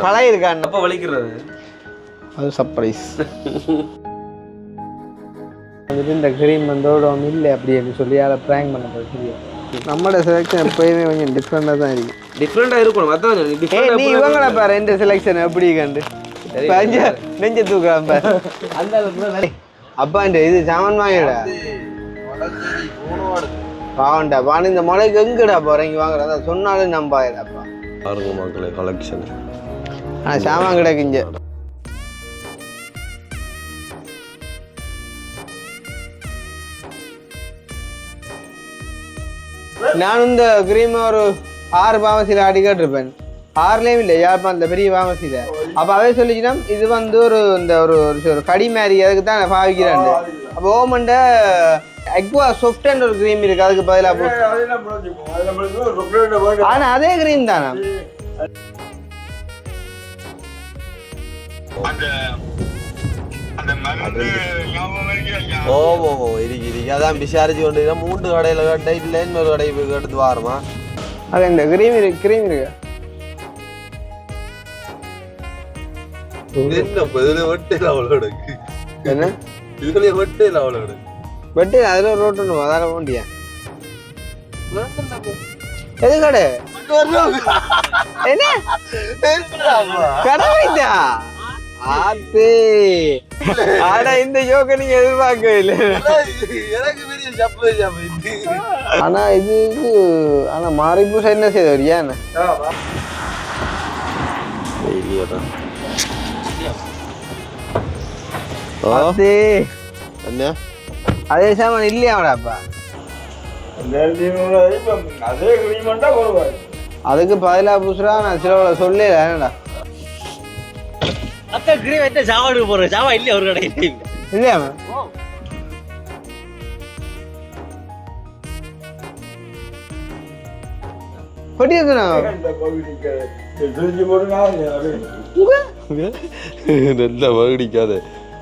பழைய இருக்கான் அப்ப வலிக்கிறது அது சர்ப்ரைஸ். வந்துட்டு இந்த கிரீம் வந்தோட ஒன்று இல்லை அப்படின்னு சொல்லி அதை ப்ராங்க் பண்ண போய் நம்மளோட செலெக்ஷன் எப்பயுமே கொஞ்சம் டிஃப்ரெண்டாக தான் இருக்கும். டிஃப்ரெண்டாக இருக்கணும். அதான் நீ இவங்கள பாரு எந்த செலெக்ஷன் எப்படி கண்டு நெஞ்ச தூக்கலாம் பாரு. அந்த அப்பாண்ட இது சாமான் வாங்கிடா பாவண்டா பானு இந்த மலைக்கு எங்கடா போறீங்க வாங்குறதா சொன்னாலும் நம்பாயிடாப்பா. பாருங்க மக்களே கலெக்ஷன். ஆனால் சாமான் கிடக்கு இங்கே. நானும் இந்த கிரீம் ஒரு 6 பாமசியில் அடிக்கட்டிருப்பேன். 6லேயும் இல்லை யாழ்ப்பாணத்தில் பெரிய பாமசியில். அப்போ அதே சொல்லிச்சுன்னா இது வந்து ஒரு இந்த ஒரு கடி மாதிரி அதுக்கு தான் பாவிக்கிறாண்டு. அப்போ ஓமண்ட அக்வா சாஃப்ட்ன்ற ஒரு கிரீம் இருக்கு அதுக்கு பதிலாக போட்டு. ஆனால் அதே கிரீம் தானா? ஓ இருக்கு அதான் விசாரிச்சு கொண்டு 3 கடையில் கேட்ட இல்லை இன்னொரு கடை போய் கேட்டு வாரமா. அது இந்த கிரீம் இருக்கு என்ன இதுல வெட்டையில் அவ்வளோ என்ன இதுல வெட்டையில் அவ்வளோ பட்டு அதில் ஒரு ரோட்டு ஒன்று அதால போண்டியா எது கடை என்ன கடை வைத்தா ஆத்தே ஆனா இந்த யோக நீங்க எதிர்பார்க்கவே இல்லை. ஆனா இது ஆனா மாறிப்பூசா என்ன செய்தவர் ஏன் என்ன அதே சாமான் இல்லையாடாப்பா? அதுக்கு பதிலா பூசுறா நான் சில சொல்லல என்னடா அத்தை கிரீம் என்ன சாவாடுக்கு போறேன் சாவா இல்லையா ஒரு கடை இல்லையா கொட்டி நல்லா வகடிக்காத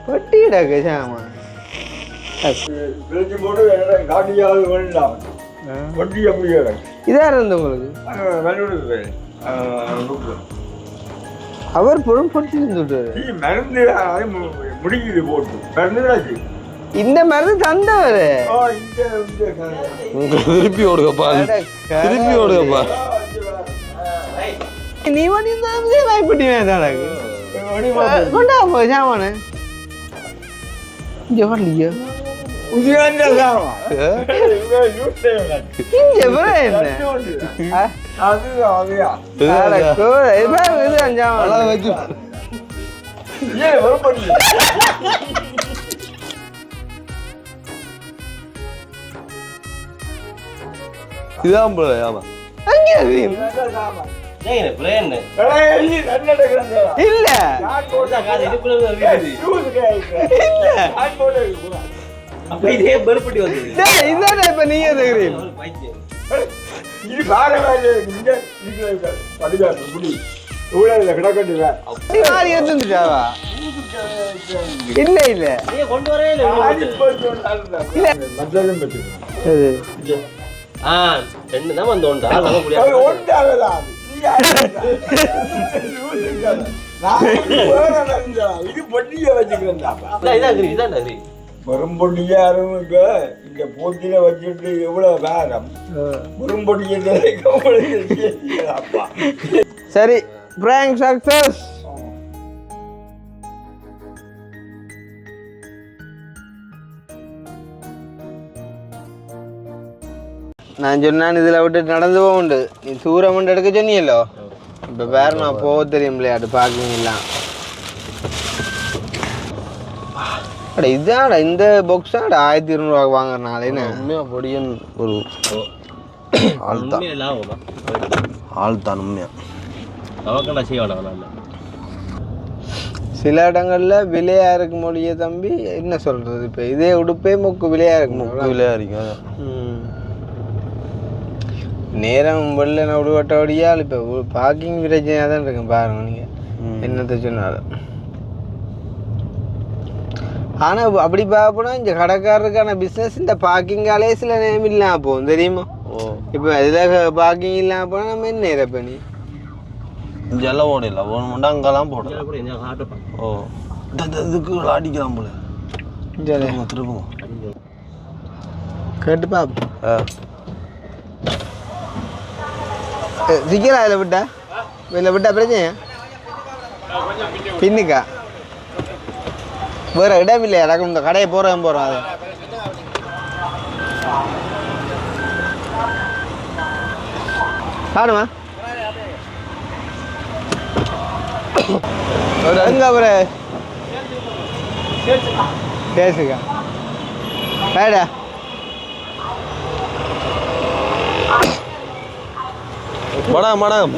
கொட்டிடாக்க சாமான் இதா இருந்த உங்களுக்கு அவர் பொருள் பொட்டி இந்த மருந்து தந்தவர் திருப்பி ஓடுகப்பா திருப்பி ஓடுகப்பா நீ வாய்ப்பட்டி கொண்டா போ சாமான இங்க வரலையா இதான் போல ஆமா இல்ல இதே பருப்பட்டி வந்து இதானே இப்ப நீங்க தெரியும் இல்ல இல்ல கொண்டு வரவே இல்லை ரெண்டு தான் வந்து பெரும்பொடியாரும் இப்ப இந்த போட்டியில வச்சுட்டு எவ்வளவு வேரம் பெரும்பொடிய சரி பிராங்க் சக்சஸ். நான் சொன்னான் இதுல விட்டு நடந்து போக உண்டு நீ தூரம் எடுக்க சொன்னியല്ലോ இப்ப வேற நான் போக தெரியும் விளையாட்டு பாக்குறீங்களா அட இதாடா இந்த பாக்ஸ் 1200 ரூபாய் வாங்குறனால உண்மையா பொடியன் ஒரு ஆள் தான் உண்மையா சில இடங்கள்ல விலையா இருக்க முடிய தம்பி என்ன சொல்றது இப்ப இதே உடுப்பே மொக்கு விலையா இருக்கு விலையா இருக்கு நேரம் வெளில நான் விடுவட்டபடியால் இப்போ பார்க்கிங் பிரச்சனையாக தான் இருக்கு பாருங்க நீங்கள் என்னத்தை சொன்னாலும். ஆனால் அப்படி பார்ப்போனா இந்த கடைக்காரருக்கான பிஸ்னஸ் இந்த பார்க்கிங்காலே சில நேரம் இல்லாமல் போகும் தெரியுமா? இப்போ இதில் பார்க்கிங் இல்லாமல் போனால் நம்ம என்ன இறப்ப நீ ஜெல்ல ஓடல ஒன்று அங்கெல்லாம் போடலாம் கூட இந்த ஆட்டோ ஓ இதுக்கு அடிக்கலாம் போல திரும்புங்க கேட்டு பாப்போம் சிக்கலா இதில் விட்டா இதில் விட்டா பிரச்சனையா பின்னுக்கா வேறு இடம் இல்லையா டக்கு இந்த கடையை போகிறோம் அது காணுமா எங்க அப்புறம் பேசுக்கா வேடா மேடம்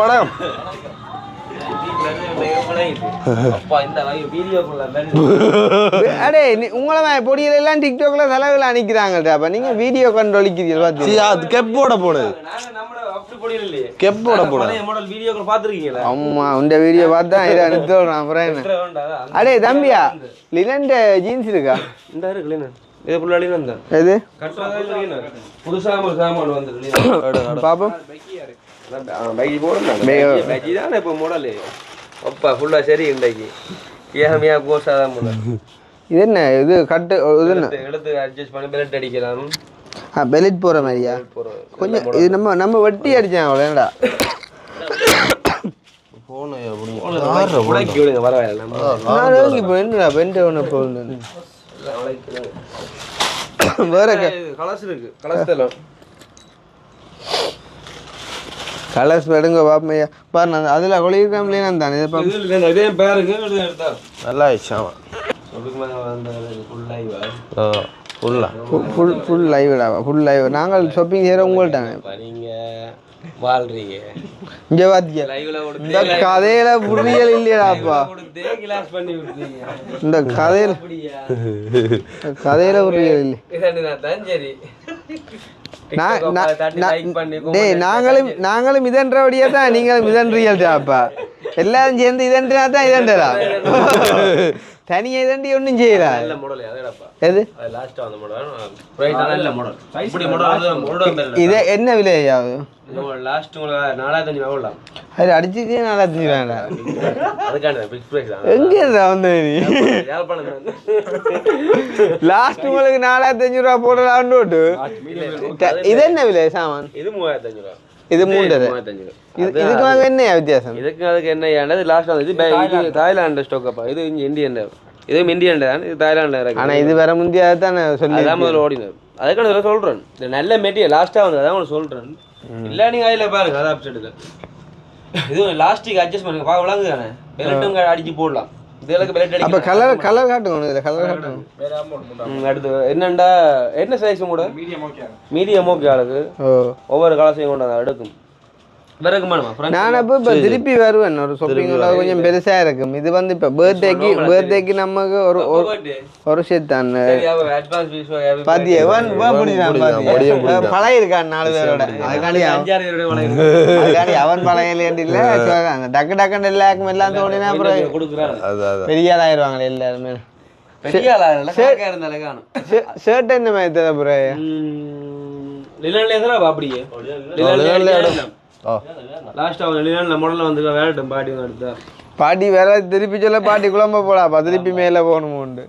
மேடம் அடே உங்களை பொடியில எல்லாம் டிக்டாக்ல செலவில் அனுக்கிறாங்கடா அப்ப நீங்க வீடியோ கண்டு ஒழிக்கிறீங்க அது கெப்போட போடு கெப்போட போடு ஆமா இந்த வீடியோ பார்த்தா இதை அனுப்பிடுறேன் அப்புறம் அடே தம்பியா லினன் ஜீன்ஸ் இருக்கா இந்த இருக்கு லினன் இது ஃபுல்லா லினன் தான் எது கட்டறதா லினன் புதுசா ஒரு சாமான் வந்திருக்கு பாப்போம் பைக் போடுறாங்க பைக் தான் இப்ப மாடல் அப்பா ஃபுல்லா சரி இன்னைக்கு ஏஹமியா கோஸா தான் போல இது என்ன இது கட்டு இது என்ன எடுத்து அட்ஜஸ்ட் பண்ணி பெல்ட் அடிக்கலாம் பெல்ட் போற மாதிரியா கொஞ்சம் இது நம்ம வட்டி அடிச்சான் அவ்வளோடா போன் உடைக்கி விடுங்க பரவாயில்ல நான் இப்போ என்னடா பெண்ட் ஒன்று போகுது வேற கலர்ஸ் இருக்கு கலர்ஸ் தரலாம் கலர்ஸ் எடுங்க பாப்பையா பாரு நான் அதில் கொளியிருக்காமலே நான் தானே இதே பேருங்க எடுத்தா நல்லா ஆயிடுச்சு ஃபுல் லைவ்டா ஃபுல் லைவ் நாங்கள் ஷாப்பிங் செய்கிற உங்கள்கிட்ட நீங்கள் வாழ்றீங்க இங்கே பார்த்தியா இந்த கதையில புரியல் இல்லையாடாப்பா இந்த கதையில புரியல் இல்லை நாங்களும் இதன்றபடியா தான் நீங்களும் இதன்றீங்கப்பா எல்லாரும் சேர்ந்து இதன்றா தான் இதன்றா தனியா இதண்டி ஒன்றும் செய்யலா எது இது என்ன விலையாவது அது அடிச்சுக்கே 4500 எங்க வந்து லாஸ்ட் உங்களுக்கு 4500 ரூபா போடலான்னு இது என்ன விலை சாமான் இது 3500 ரூபா இது 3000 இதுக்கு என்ன வித்தியாசம் இதுக்கு அதுக்கு என்ன லாஸ்ட் இது தாய்லாந்து ஸ்டாக் இது இந்தியன் இதுவும் இந்தியன் தான் இது தாய்லாண்டில் இருக்கு ஆனால் இது வர முந்தியாக தான் சொல்லி அதான் முதல்ல ஓடினது அதுக்கான சொல்கிறேன் இது நல்ல மெட்டீரியல் லாஸ்ட்டாக வந்து அதான் உங்களுக்கு சொல்கிறேன் இல்லை நீங்கள் அதில் பாருங்க அதான் அப்செட்டுக்கு இது லாஸ்டிக் அட்ஜஸ்ட் பண்ணுங்க பார்க்க விளங்கு தானே பெல்ட்டும் அடிச்சு போடலாம் இதெல்லாம் பெல்ட் அடி அப்போ கலர் காட்டுங்க இதில் கலர் காட்டுங்க அடுத்து என்னண்டா என்ன சைஸும் கூட மீடியம் ஓகே ஆளுக்கு ஒவ்வொரு கலர்ஸையும் கொண்டு அதை எடுக்கும் நான் இப்போ திருப்பி வருவேன் ஒரு ஷாப்பிங் கொஞ்சம் பெருசா இருக்கும் இது வந்து இப்போ பர்த்டேக்கு நமக்கு ஒரு ஷேத்தான் பாத்தியா பழைய இருக்கான் 4 பேரோட அதுக்காண்டி அவன் பழையலேண்டு இல்லை டக்கு டக்குன்னு எல்லாருக்கும் எல்லாம் தோணினா அப்புறம் பெரிய ஆள் ஆயிடுவாங்களே எல்லாருமே ஷர்ட் என்ன மாதிரி தர அப்புறம் அப்படியே லாஸ்ட் மாடல்ல வந்து வேறட்டும் பாட்டி எடுத்தா பாட்டி வேற திருப்பி சொல்ல பாட்டி குழம்ப போடாப்பா திருப்பி மேல போகணும் உண்டு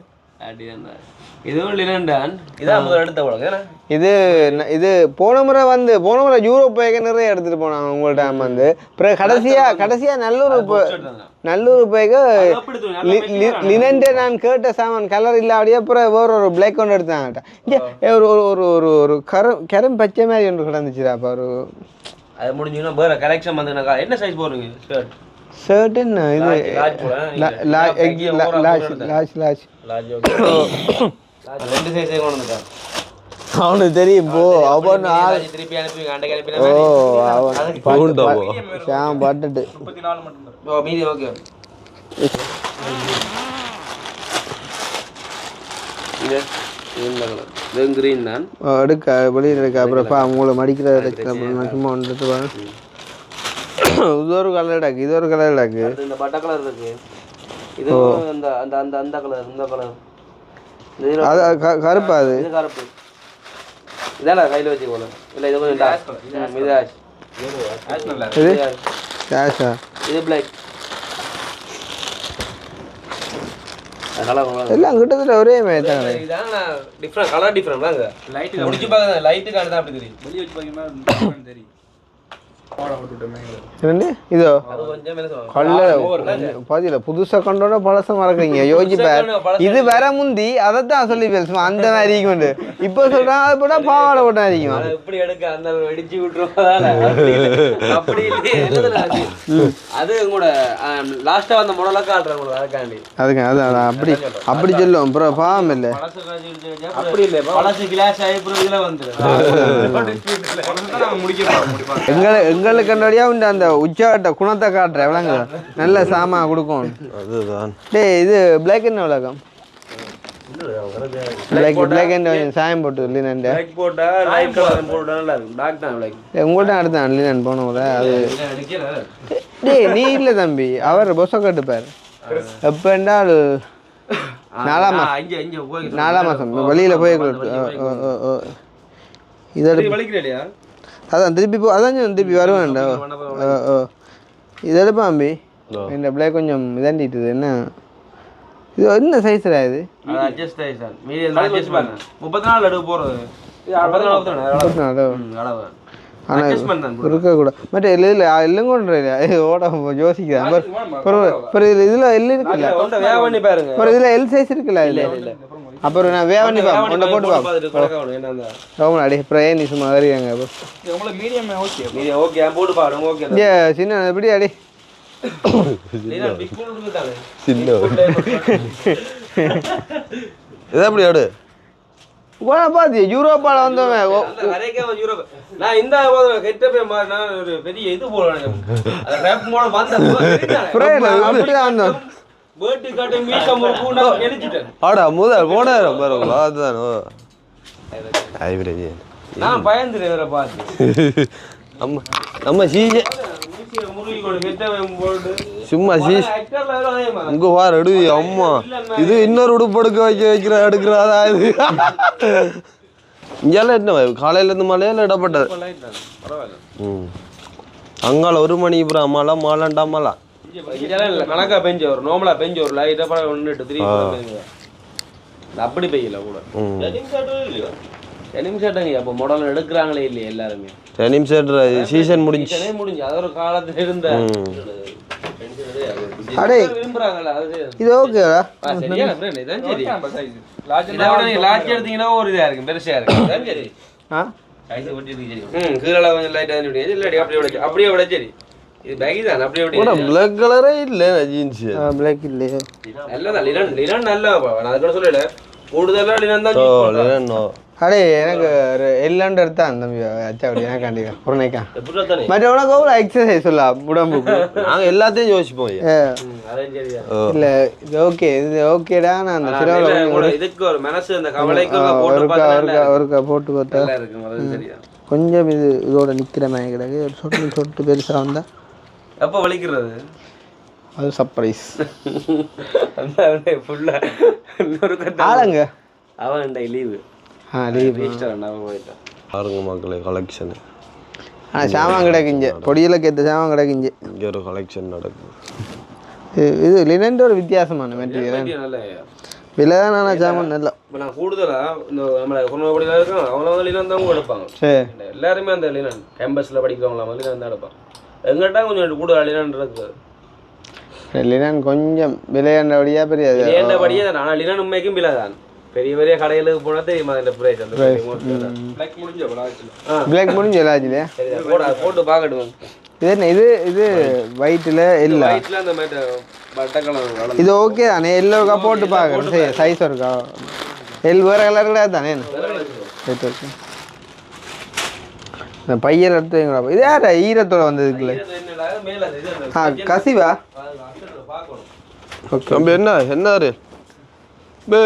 இதுவும் லினன் இதான் முதல்ல எடுத்த போல இது போன முறை யூரோப் போய் நிறைய எடுத்துட்டு போனாங்க உங்கள்ட்ட வந்து கடைசியா நல்லூர் போய்க்கு லினன் நான் கேட்ட சாமான் கலர் இல்லாடியே அப்புறம் வேற ஒரு பிளாக் ஒன்று எடுத்தாங்க ஒரு கரம் பச்சை மாதிரி ஒன்று கிடந்துச்சுடாப்பா ஒரு அது முடிஞ்சுன்னா வேற கலெக்ஷன் வந்துனாக்கா என்ன சைஸ் போடுறீங்க ஷர்ட் என்ன இது லார்ஜ் ரெண்டு சைஸே கொண்டு வந்துட்டான் அவனுக்கு தெரியும் போ அவன் திருப்பி அனுப்பி அண்டைக்கு அனுப்பினா சாம் பட்டுட்டு 34 மட்டும் ஓ மீதி ஓகே இது கிரீன் தான் எடுக்க வெளியில் எடுக்க அப்புறம் உங்களை மடிக்கிற சும்மா வந்துட்டு வாங்க இது ஒரு கலர் டாக்கு இந்த பட்டை கலர் இருக்கு இது அந்த அந்த அந்த அந்த கலர் இந்த கலர் அது கருப்பா அது இது கருப்பு இதால கையில வச்சு போல இல்ல இது கொஞ்சம் டார்க் இது ஆஷ் நல்லா இது ஆஷா இது பிளாக் கலர் எல்லாம் கிட்டத்தட்ட ஒரே மாதிரி தாங்க இதான டிஃபரண்ட் கலர் டிஃபரண்ட் வாங்க லைட் முடிச்சு பாருங்க லைட்டுக்கு தான் அப்படி தெரியும் வெளிய வச்சு பாத்தீங்கன்னா தெரியும் இதோ அது கொஞ்சம் பாதியில புதுசா கொண்டோட பழச மறக்கிறீங்க யோசிப்பார் இது வர முந்தி அதைத்தான் சொல்லி பேசுவோம் அந்த மாதிரி கொண்டு இப்போ சொல்றான் அது போட்டா பாவாடை போட்டா இருக்கும் இப்படி எடுக்க அந்த வெடிச்சு விட்டுருவோம் அப்படி அது கூட லாஸ்டா வந்த மாடலா காட்டுறேன் உங்களுக்கு அதுக்காண்டி அதுக்கு அதான் அப்படி அப்படி சொல்லுவோம் அப்புறம் பாவம் இல்லை அப்படி இல்லை பழசு கிளாஸ் ஆகி இதுல வந்துடும் எங்களுக்கு கண்டடியா உண்டு அந்த உச்சாட்ட குணத்தை காட்டுற விளங்க நல்ல சாமா கொடுக்கும் அதுதான் டேய் இது பிளாக் என்ன விளக்கம் பிளாக் அண்ட் சாயம் போட்டு லினன் லைட் போட்டா லைட் கலர் போட்டா நல்லா இருக்கும் டார்க் தான் லைக் உங்கள்கிட்ட அடுத்தான் லினன் போனவங்கள அது டேய் நீ இல்லை தம்பி அவர் பொச கட்டுப்பார் எப்பண்டா நாலாம் மாதம் வெளியில் போய் இதோட வலிக்கிறேன் அதான் திருப்பி அதான் திருப்பி வருவேன்டா இது எடுப்பாம்பி இந்த பிளேக் கொஞ்சம் இதாண்டிட்டுது என்ன இது என்ன சைஸ்ரா இது அட்ஜஸ்ட் ஆயி சார் மீடியம் அட்ஜஸ்ட் பண்ணு 34 அடுக்கு போறது இது 64 ஆனால் இருக்கக்கூடாது மற்ற இல்லை இல்லைங்கொன்ற ஓட யோசிக்கிறேன் அப்புறம் இதில் எல் இருக்குல்ல வேக பண்ணி பாருங்க அப்புறம் இதில் எல் சைஸ் இருக்குல்ல இல்லை அப்புறம் நான் வேக பண்ணி பார்ப்பேன் ஒன்றை போட்டு பார்ப்பேன் ரோமன் அடி அப்புறம் ஏன் நீ சும்மா அறியாங்க உங்களுக்கு மீடியம் ஓகே மீடியம் ஓகே போட்டு பாருங்க ஓகே ஏ சின்ன எப்படி அடி சின்ன இது எப்படி ஆடு பாத்தியா யூரோப்பால வந்தவன் நான் இந்த கெட்ட போய் நான் ஒரு பெரிய இது போடுறேன் ஆடா முதல் போனாயிரம் பாருங்களா அதுதானோ நான் பயந்துறேன் பார்த்து நம்ம சீசன் சும்மா உங்க வார எடு அம்மா இது இன்னொரு உடுப்பு எடுக்கிறதா இது இங்கெல்லாம் என்ன காலையில இருந்து மழையில இடப்பட்டது அங்கால 1 மணி அப்புறம் மழை மாலாண்டா மழை கணக்கா பெஞ்ச ஒரு நோமலா பெஞ்ச ஒரு லைட்டா படம் 1 2 3 அப்படி பெய்யல கூட டெனிம் ஷர்ட்டுங்க அப்போ மாடல் எடுக்கிறாங்களே இல்லையா எல்லாருமே டெனிம் ஷர்ட் சீசன் முடிஞ்சு அது ஒரு காலத்துல இருந்த அடே விரும்புறாங்கல்ல அது இது ஓகேடா சரியான ஃப்ரெண்ட் இதான் சரி லார்ஜ் எடுத்தீங்கன்னா ஒரு இதா இருக்கு பெருசா இருக்கு இதான் சரி சைஸ் ஒட்டி இருக்கு சரி கீழ கொஞ்சம் லைட்டா வந்து இல்லடி அப்படியே விட சரி இது பேக் தான் அப்படியே விட black கலரே இல்ல ஜீன்ஸ் black இல்லையே நல்லதா லினன் நல்ல நான் அதுக்கு சொல்லல கூடுதலா லினன் தான் யூஸ் பண்றேன் அடே எனக்கு எல்லாண்டு எடுத்தா அந்த அச்சா அப்படி எனக்கு கண்டிப்பா புறணைக்கா எப்படி தானே மற்ற உனக்கு ஒரு எக்ஸசைஸ் சொல்லலாம் உடம்புக்கு நாங்க எல்லாத்தையும் யோசிப்போம் இல்ல இது ஓகே இது ஓகேடா நான் அந்த சிரவல இதுக்கு ஒரு மனசு அந்த கவலைக்கு ஒருக்கா போட்டு பார்த்தா கொஞ்சம் இது இதோட நிக்கிற மாதிரி கிடக்கு ஒரு சொட்டு பெருசா வந்தா எப்போ வலிக்கிறது அது சர்ப்ரைஸ் அந்த ஃபுல்லா இன்னொரு ஆளுங்க அவன் லீவு பாருங்க மக்களே கலெக்ஷன் சாமான் கிடக்குங்க பொடியில் கேட்ட சாமான் கிடக்குங்க இங்கே ஒரு கலெக்ஷன் நடக்கும் இது லினன் ஒரு வித்தியாசமான மெட்டீரியல் விலை தான் நான் சாமான் நல்லா இப்போ நான் கூடுதலாக இந்த நம்மளை குடும்பப்படியில் இருக்கோம் அவங்கள வந்து லினன் தான் எடுப்பாங்க சரி எல்லாருமே அந்த லினன் கேம்பஸில் படிக்கிறவங்கள வந்து லினன் தான் எடுப்பாங்க எங்கிட்ட கொஞ்சம் கூடுதல் லினன் இருக்குது லினன் கொஞ்சம் விலையாண்டபடியாக பெரிய விலையாண்டபடியே தான் ஆனால் லினன் உண்மைக்கும் விலை தான் பெரிய பெரிய கடைகளுக்கு போனா தெரியுமா இந்த பிரைஸ் அந்த பிளாக் முடிஞ்ச எல்லாச்சுலையா போட்டு பார்க்கட்டும் இது என்ன இது ஒயிட்ல இல்ல ஒயிட்ல அந்த மாதிரி பட்டை கலர் இது ஓகே தானே எல்லோக்கா போட்டு பார்க்கணும் சரி சைஸ் இருக்கா எல் வேற கலர்ல தானே இந்த பையல் எடுத்து வைங்களா இது யாரா ஈரத்தோட வந்ததுக்குள்ள கசிவா நம்ம என்ன பே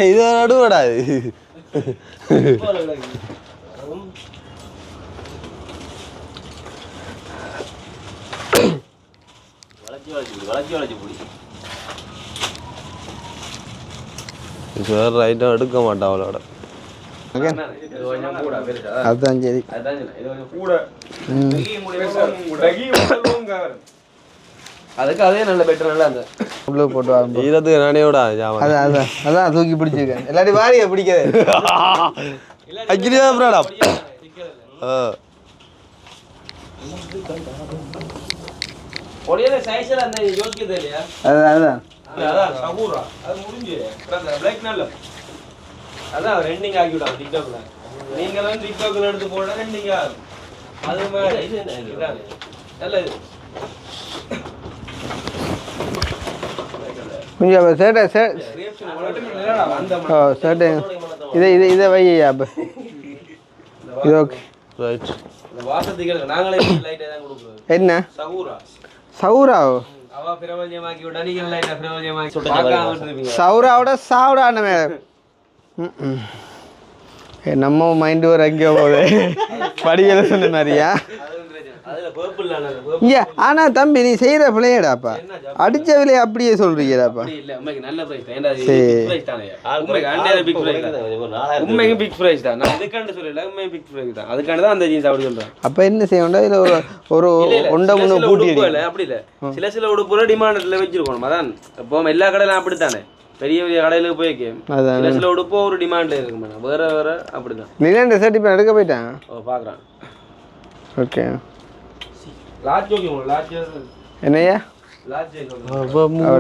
இது நடுவடா வளைச்சி பிடி. வேறு ஐட்டம் எடுக்க மாட்டா அவளோட. இது கொஞ்சம் கூட பெருசா. அதுதான் சரி. அதான் இது கொஞ்சம் கூட. அதுக்கு அதே நல்ல பெட்டர் நல்லா அந்த உள்ள போட்டு வாங்க. ஈரத்துக்கு நானே விடா ஜாமான். அதான் தூக்கி பிடிச்சிருக்கேன். எல்லாரும் வாரியை பிடிக்காது. அக்கிரியா ப்ராடா. ஒரே சைஸ்ல அந்த யோசிக்குது இல்லையா? அதான் சகூரா அது முடிஞ்சு பிளாக் நல்ல அதான் ரெண்டிங் ஆக்கி விடாங்க டிக்டாக்ல. நீங்க தான் டிக்டாக்ல எடுத்து போட ரெண்டிங் ஆகும். அது மாதிரி நல்ல இது கொஞ்சம் சேட்டை இதை வையா அப்போ இது ஓகே ரைட். வாசத்துக்கு நாங்களே லைட் தான் கொடுக்குறோம். என்ன சகூரா சௌராவோ அவ பிரபஞ்சமாக்கி விட்டா நீங்க லைட்டா பிரபஞ்சமாக்கி பார்க்காம விட்டுருப்பீங்க. சௌராவோட சாவுடான மேடம். நம்ம மைண்டு ஒரு எங்கேயோ போகுது படிக்கல சொன்ன மாதிரியா? அதுல பர்பிள் இங்க ஆனா தம்பி நீ செய்யற பிள்ளையடாப்பா அடிச்ச விலையை அப்படியே சொல்றீங்கடாப்பா. இல்ல உண்மைக்கு நல்ல பிரைஸ் தான். பிக் பிரைஸ் தானே. உண்மைக்கு அண்டே பிக் பிரைஸ் தான். உண்மைக்கு பிக் பிரைஸ் தான். நான் இதுக்காண்டி சொல்லல, உண்மைக்கு பிக் பிரைஸ் தான். அதுக்காண்டி தான் அந்த ஜீன்ஸ் அப்படி சொல்றேன். அப்ப என்ன செய்யணும்? இதுல ஒரு ஒண்ட முன்ன கூட்டி இல்ல அப்படி இல்ல. சில உடுப்புல டிமாண்ட்ல வச்சிருக்கணும். அதான் இப்போ எல்லா கடையிலும் அப்படித்தானே. பெரிய பெரிய கடையில போய்க்கு சில உடுப்பு ஒரு டிமாண்ட்ல இருக்கு. வேற அப்படிதான். நீங்க ஷர்ட் இப்ப எடுக்க போயிட்டான். ஓ பாக்குறான். ஓகே லார்ஜ் ஓகே லார்ஜ் என்னையா லார்ஜ்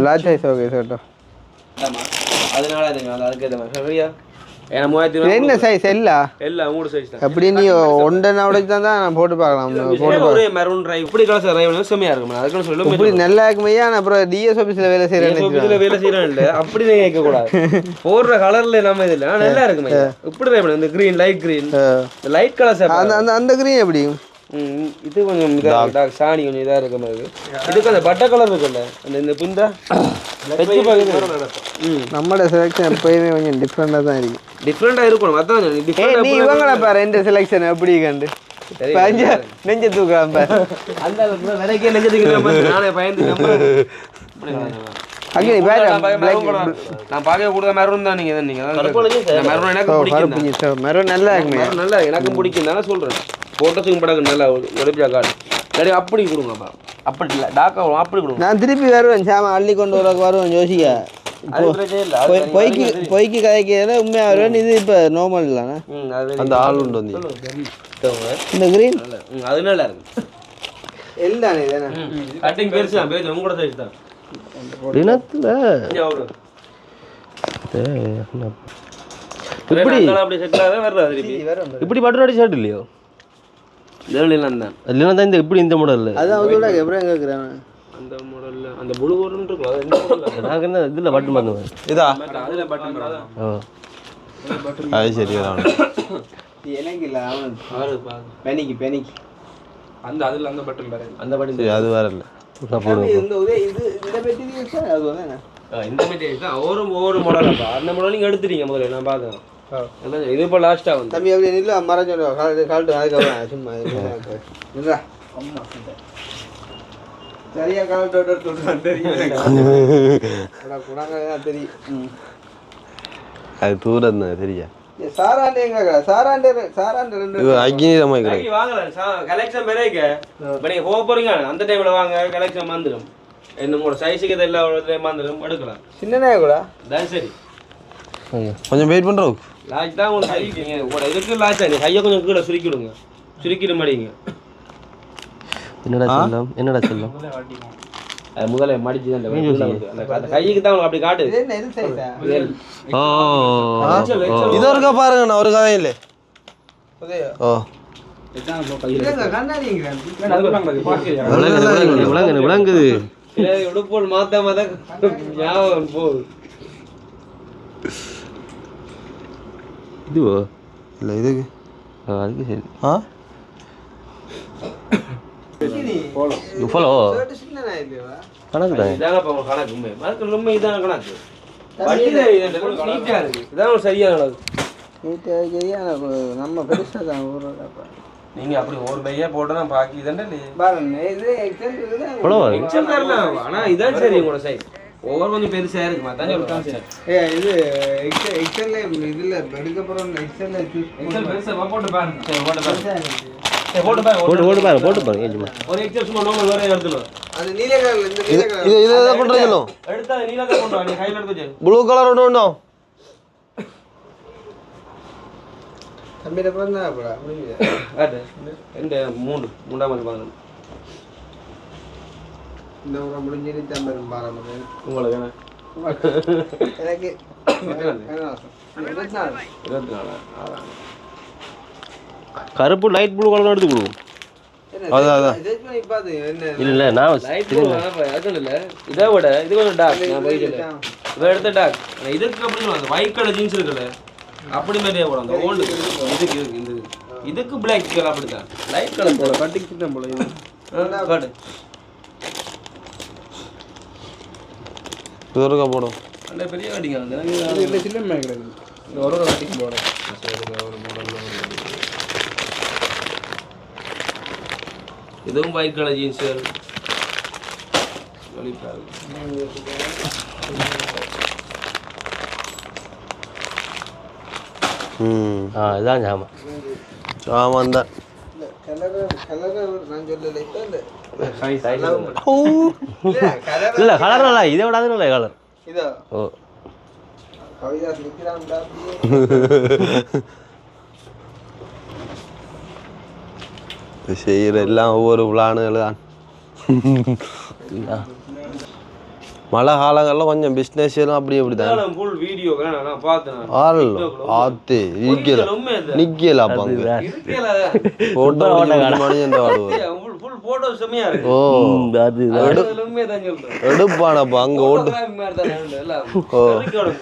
லார்ஜ் சைஸ் ஓகே சட்டோ. அதனால அதுக்கு ஏத்த மாதிரி சரியா? ஏன்னா 3000 என்ன சைஸ் எல்லா மூணு சைஸ் தான். அப்படி நீ ஒன்றரை உடைச்சு தான் நான் போட்டு பார்க்கலாம். போட்டு ஒரே மெரூன் ட்ரை இப்படி கலர் ட்ரை பண்ணி செமையா இருக்கும். அதுக்கு சொல்ல இப்படி நல்லா இருக்குமையா. நான் அப்புறம் டிஎஸ் ஆபீஸ்ல வேலை செய்யறேன். வேலை செய்யறேன் இல்ல அப்படி நீங்க கேட்க கூடாது. போடுற கலர்ல நம்ம இது இல்ல நல்லா இருக்குமே. இப்படி ட்ரை பண்ணு. இந்த green light green light colours அந்த கிரீன் எப்படி? இது கொஞ்சம் இதா சாணி கொஞ்சம் இதா இருக்க மாதிரி இருக்கு. இதுக்கு அந்த பட்டை கலர் இருக்குல்ல அந்த இந்த பிந்தா வெச்சு பாக்குது. நம்மளோட செலக்ஷன் எப்பயுமே கொஞ்சம் டிஃப்ரெண்டா தான் இருக்கு. டிஃப்ரெண்டா இருக்கணும். அதான் நீ இவங்கள பாரு இந்த செலக்ஷன் எப்படி கண்டு நெஞ்ச தூக்கலாம் பாரு. அந்த விலைக்கே நெஞ்ச தூக்கலாம். நானே பயந்து அங்கே பாரு நான் பார்க்க கூட மெரூன் தான். நீங்க மெரூன் எனக்கு பிடிக்கும். மெரூன் நல்லா இருக்குமே. நல்லா எனக்கும் பிடிக்கும் தானே சொல்றேன். போட்டோஸுக்கு படம் நல்லா ஒளிப்பியா கார்டு சரி அப்படி கொடுங்கப்பா. அப்படி இல்லை டாக்கா அப்படி கொடுங்க. நான் திருப்பி வருவேன் சாம அள்ளி கொண்டு வருவேன் யோசிக்க. பொய்க்கு கதைக்கிறத உண்மையாக வருவேன். இது இப்போ நார்மல் இல்லைண்ணா. அந்த ஆள் உண்டு வந்து இந்த கிரீன் அது நல்லா இருக்கு. எல்லானே தானே கட்டிங் பெருசு தான். பேர் உங்க கூட சைஸ் தான். தினத்தில் இப்படி அப்படி செட்டில் ஆக வர்றது திருப்பி இப்படி பட்டு ஷர்ட் இல்லையோ? லெவலில் தான் இல்லைன்னா தான் இந்த எப்படி இந்த மாடல் அதான் அவங்களோட எப்படியும் கேட்குறேன். அந்த மாடலில் அந்த புழு ஒன்று இருக்கும். நாங்கள் என்ன இதில் பட்டு பண்ணுவேன். இதா அதில் பட்டன் ஓ அது சரி தான். எனக்கு இல்லை அவன் பெனிக்கு அந்த அதில் அந்த பட்டன் வேறு. அந்த பட்டன் சரி அது வேற இல்லை. இந்த மெட்டீரியல் தான் ஒவ்வொரு மாடல். அந்த மாடல் நீங்கள் எடுத்துட்டீங்க முதல்ல நான் பார்த்தேன். இது இப்போ லாஸ்ட்டாக வந்து தம்பி அப்படி இல்லை மரம் சொல்லுவோம் கால்ட்டு அதுக்கப்புறம் சும்மா சரியா கால்ட்டு தெரியும். அது தூரம் தான் சரியா. சாராண்டே எங்க சாராண்டே ரெண்டு அக்னிரமாய் கலெக்ஷன் பெரிய இப்போ நீங்கள் போக போறீங்க அந்த டைமில் வாங்க கலெக்ஷன் வந்துடும். என்னோட சைஸுக்கு இது எல்லாம் வந்துடும் எடுக்கலாம். சின்னனே கூட தான் சரி கொஞ்சம் வெயிட் பண்ணுறோம். லாட்ச் தான் உங்களுக்கு சரிங்க. உங்களோட இதுக்கு லாட்ச் ஆகுது. கையை கொஞ்சம் கீழே சுருக்கிடுங்க. சுருக்கிட மாட்டீங்க. என்னடா செல்லம் அது முதல்ல மடிச்சு தான் அந்த கைக்கு தான் உங்களுக்கு அப்படி காட்டுது. இது ஒருக்கா பாருங்க. நான் ஒரு கதையும் இல்லை. ஓ விளங்குது. உடுப்போல் மாத்த ஞாபகம் போகுது. இதுவோ இல்லை இதுக்கு அதுக்கு சரி. ஃபாலோ கணக்கு தான். இதாங்க கணக்கு உண்மை மறக்க உண்மை இதான கணக்கு. இதான் ஒரு சரியான அளவு. நம்ம பெருசாக தான் ஊரோட நீங்க அப்படி ஒரு பையா போட்டா நான் பாக்கி இதண்டா பாருங்க இது எக்ஸல் இதுதான் எவ்வளவு எக்ஸல் தரலாம் ஆனா இதான் சரி உங்களோட சைஸ் ஓவர் கொஞ்சம் பெருசா இருக்கு மாத்தானே இது எக்ஸல்ல இதுல எடுக்க போறோம் எக்ஸல்ல எக்ஸல் பெருசா போட்டு பாருங்க சரி போட்டு பாருங்க போட்டு பாருங்க ஏஜ்மா ஒரு எக்ஸல் சும்மா நார்மல் வேற எடுத்துறோம் அது நீல கலர் இந்த நீல கலர் இது இத பண்றீங்களோ எடுத்தா நீல கலர் கொண்டு வா நீ கையில எடுத்து வச்சு ப்ளூ கலர் ஒண்ணு தம்பிட பண்ணா அப்படா முடியுது அது இந்த மூணாவது பாருங்க இந்த ஒரு முடிஞ்சிரு தம்பி பாருங்க உங்களுக்கு என்ன எனக்கு 24 கருப்பு லைட் ப்ளூ கலர் எடுத்து கொடுங்க அதான் இல்ல நான் லைட் இல்ல இதை விட இது கொஞ்சம் டார்க் நான் போய் சொல்றேன் இதை எடுத்த டார்க் இதுக்கு அப்படி அந்த ஒயிட் கலர் ஜீன்ஸ் இருக்குல்ல அப்படி மாதிரியே போடும் அந்த ஓல்டு இதுக்கு இந்த இதுக்கு பிளாக் கலர் அப்படிதான் லைட் கலர் போல கட்டிக்கு தான் போல இது காட்டு இதோட போடும் நல்ல பெரிய கட்டிங்க இல்ல சின்ன மேக்கிறது ஒரு கட்டிங் போடும் இதுவும் ஒயிட் கலர் ஜீன்ஸ் இதான் ஜாமா ஜாமான் தான் கலர் நான் சொல்லல இப்ப இந்த இல்ல கலர் நல்லா இதை விடாது நல்ல கலர் இதோ ஓ கவிதா நிக்கிறான்டா செய்யற எல்லாம் ஒவ்வொரு பிளானுகள் தான் மழை காலங்கள்ல கொஞ்சம் பிஸ்னஸ் எல்லாம் அப்படி அப்படிதான் ஃபுல் வீடியோ நான் பார்த்தேன் ஆளு ஆத்து நிக்கல அப்பாங்க போட்டோ மணியன் ஃபுல் போட்டோ செமையா இருக்கு ஓ அது எடுப்பானப்பா அங்க ஓட்டு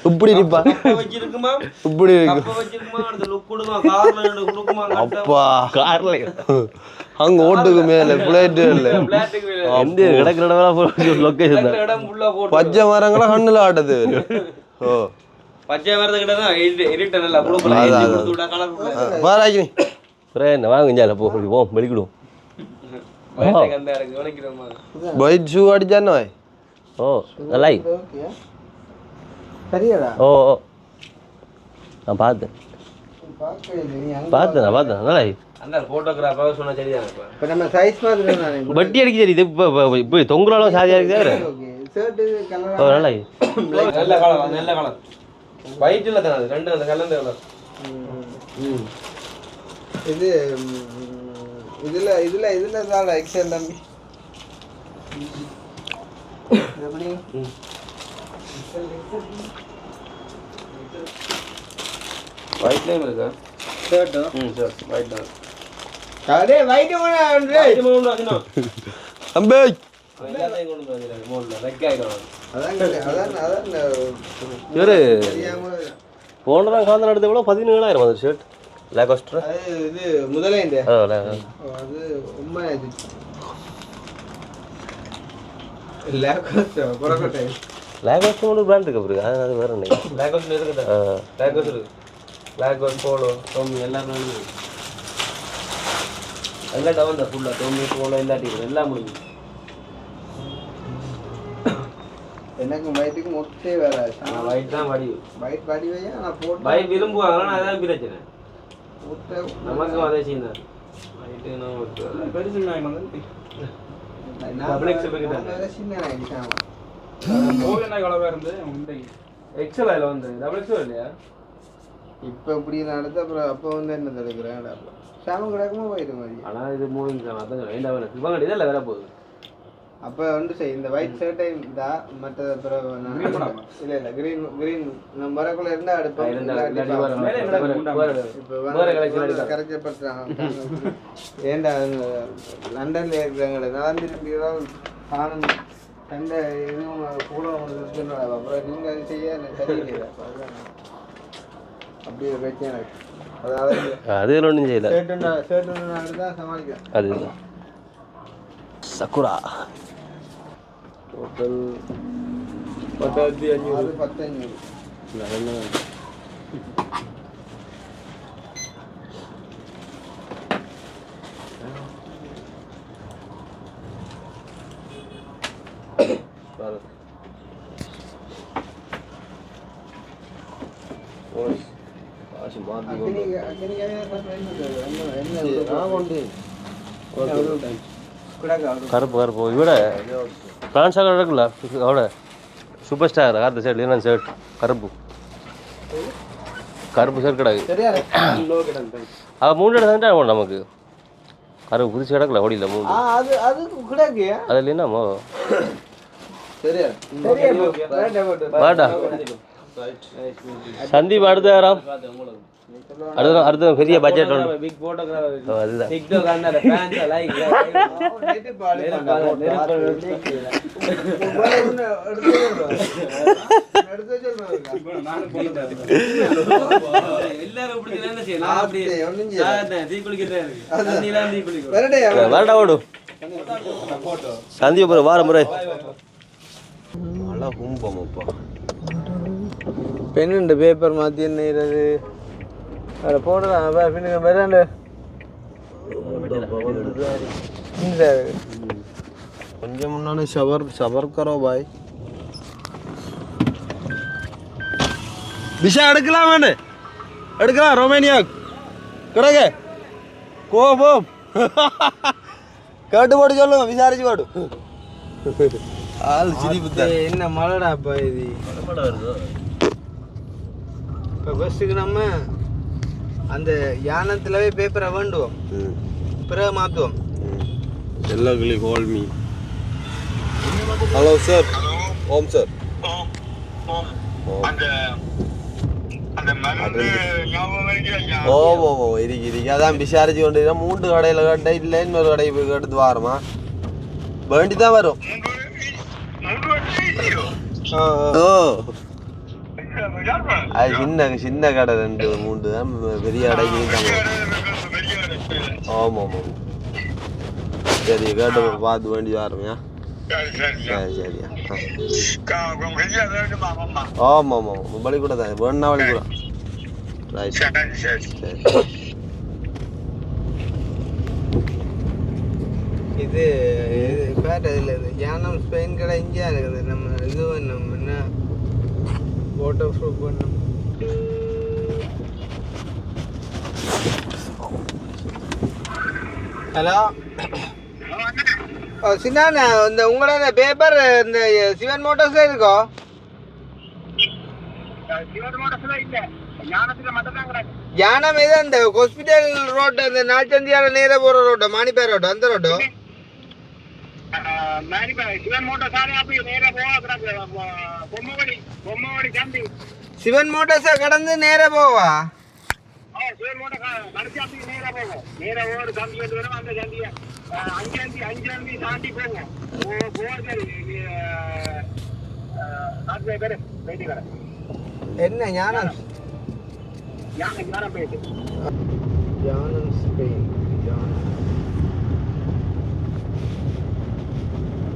இப்படி இருப்பா வச்சிருக்குமா இப்படி இருக்கு வச்சிருக்குமா அடுத்த லுக் கொடுமா கார்ல கொடுக்குமா அப்பா கார்ல அங்க ஓட்டுக்கு மேல பிளேட் இல்ல எந்த கிடக்குற லொகேஷன் இடம் ஃபுல்லா போட்டு பச்சை மரங்களா கண்ணுல ஆட்டது ஓ பச்சை மரத்துக்கிட்ட தான் எடிட் நல்லா ப்ளூ கலர் கொடுத்து விட்டா கலர் வாராக்கி ஃப்ரெண்ட் வாங்க ஜால போ வெளிக்கிடுவோம் கந்தா இருக்கு வளைக்கிறோமா ஒயிட் ஷூ அடிச்சானே ஓ நல்லா ஓகே சரியாடா ஓ நான் பார்த்தேன் பார்த்தேன் நல்லா அந்த போட்டோகிராஃபர் சொன்னா சரிதான் இப்ப நம்ம சைஸ் மாதிரி நானே பட்டி அடிக்க தெரியுது இப்போ தொங்குறாலும் சாதியா இருக்குது ஓகே ஷர்ட் கலர் ஓ நல்லா நல்ல கலர் ஒயிட் இல்ல தான ரெண்டு அந்த கலந்த கலர் இது இதுல தான் எக்ஸல் தம்பி எப்படி ஒயிட் லைம் இருக்கா ஷர்ட் சார் ஒயிட் தான் அடே வைட் ஓனா ஒயிட் மவுண்ட் ஆச்சுனா அம்பே எல்லாத்தையும் கொண்டு வந்துறாங்க மோல்ல ரெக் ஆயிடும் அதான் இவரு போனதான் காந்தன் எடுத்த எவ்வளோ 17000 அந்த ஷர்ட் லேகோஸ்டர் இது முதலே இந்த அது உண்மை அது லேகோஸ்டர் புறக்கட்டை லேகோஸ்டர் ஒரு பிராண்ட் இருக்கு பிறகு அது வேற என்ன லேகோஸ் இருக்குடா லேகோஸ் இருக்கு லேகோஸ் போலோ டோமி எல்லாமே இருக்கு எல்லாம் டவுன் தான் ஃபுல்லா டோமி போலோ எல்லா டீம் எல்லாம் முடிஞ்சு எனக்கு வைட்டுக்கு மொத்தே வராது ஒயிட் தான் வடி வைட் வடிவையா நான் போட்டு பை விரும்புவாங்க அதான் பிரச்சனை போட்டு நமக்கும் அதே சீன் தான் ஒயிட்டு நம்ம பெருசு நான் நான் சின்ன ஆயிடுச்சு எக்ஸல் அதில் வந்து டபுள் எக்ஸல் இல்லையா இப்போ இப்படி நடத்த அப்புறம் அப்போ வந்து என்ன தடுக்கிறேன் சாமம் கிடக்குமா போயிட்டு மாதிரி ஆனால் இது மூவிங் தான் அதான் வேண்டாம் இவங்க இதெல்லாம் வேற போகுது அப்போ வந்து சரி இந்த ஒயிட் ஷர்ட்டை இருந்தா மற்றது அப்புறம் இல்லை இல்லை கிரீன் கிரீன் நம்ம வரக்குள்ள இருந்தால் அடுப்போம் இப்போ கரைச்சப்படுத்துறாங்க ஏண்டா லண்டன்ல இருக்கிறவங்களை நடந்துருப்பீங்களோ காணும் சண்டை எதுவும் கூட இருக்குன்னு அப்புறம் நீங்கள் அது செய்ய சரியில்லை அப்படி ஒரு பிரச்சனை இருக்கு அதாவது அது ஒன்றும் செய்யல ஷர்ட்டு தான் சமாளிக்கிறேன் அது சக்குரா டோட்டல் 10,500 அது 10,500 கருப்பு கருப்பு இவட பிரான்ஸ் ஆக இருக்குல்ல அவட சூப்பர் ஸ்டார் அந்த சைடு என்ன ஷர்ட் கருப்பு கருப்பு ஷர்ட் கிடக்கு அது 3 இடம் தான் நமக்கு கருப்பு புதுசு கிடக்கல ஓடியில் 3 அது அது கிடக்கு அதில் என்னமோ சரியா வாடா சந்தீப் அடுத்த வாரம் அடுத்த பெரிய பட்ஜெட் ஒன்று பிக் போட்டோகிராஃபர் அதுதான் டிக்டாக் அந்த ஃபேன்ஸ் லைக் எல்லாரும் இப்படி என்ன செய்யலாம் அப்படி தீ குளிக்கிறேன் தண்ணிலாம் தீ குளிக்கிறேன் வரடா ஓடு சந்தீப் வாரம் முறை நல்லா கும்பமப்பா பென்னு பேப்பர் மாற்றி என்னது அதில் போடலாம் பின்னுங்க வேறாண்டு கொஞ்சம் முன்னாடி ஷவர் கரோ பாய் விஷா எடுக்கலாம் வேண்டு எடுக்கலாம் ரொமேனியா கிடக்கு கோபம் கேட்டு போட்டு சொல்லுங்க விசாரிச்சு போடு ஆள் சிரிப்பு என்ன மழைடாப்பா இது இப்போ ஃபஸ்ட்டுக்கு நம்ம அந்த யானத்திலவே பேப்பரை வேண்டுவோம் பிறகு மாற்றுவோம் எல்லா கிளி கால் மீ ஹலோ சார் ஓம் சார் ஓம் ஓம் ஓம் இருக்கு அதான் விசாரிச்சு கொண்டு 3 கடையில் கேட்ட இல்லை இன்னொரு கடைக்கு போய் கேட்டு வாரமா வேண்டி தான் வரும் ஓ அது சின்ன கடை 2-3 தான் பெரிய கடைக்கு ஆமாம் ஆமாம் சரி கேட்டு பார்த்து வேண்டி வரமையா சரி சரியா ஆமாம் ஆமாம் வழி கூட தான் வேணுன்னா வழி கூட ரைட் சரி இது பேட்டை இல்லை இது யானம் ஸ்பெயின் கடை இங்கேயா இருக்குது நம்ம இது நம்ம என்ன வாட்டர் ப்ரூஃப் பண்ணும் ஹலோ சின்ன இந்த உங்களோட பேப்பர் இந்த சிவன் மோட்டர்ஸ்ல இருக்கோ யானம் இது அந்த ஹாஸ்பிட்டல் ரோடு அந்த நாச்சந்தியால நேர போற ரோடு மாணிப்பேர் ரோடு அந்த ரோடு சிவன் மோட்டர்ஸ் கடந்து நேர போவா என்ன ஞானம்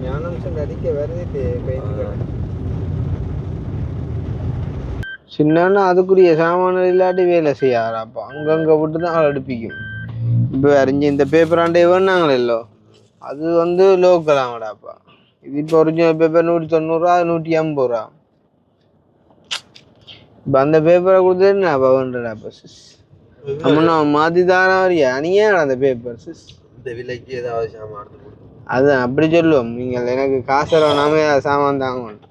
ஞானம் அடிக்க வருது சின்ன அதுக்குரிய சாமான்கள் இல்லாட்டி வேலை செய்யாராப்பா அங்கங்கே விட்டு தான் ஆள் அடுப்பிக்கும் இப்போ அறிஞ்சு இந்த பேப்பராண்டே வேணாங்களோ அது வந்து லோக்கலாங்கடாப்பா இது இப்போ ஒரிஜினல் பேப்பர் 190 150 இப்போ அந்த பேப்பரை கொடுத்து என்னப்பா வேண்டாப்பா சிஸ் அம்மனா மாற்றி தானே வரியா நீயே அந்த பேப்பர் சிஸ் இந்த விலைக்கு ஏதாவது சாமான் அதுதான் அப்படி சொல்லுவோம் நீங்கள் எனக்கு காசு நாமே சாமான் தாங்கணும்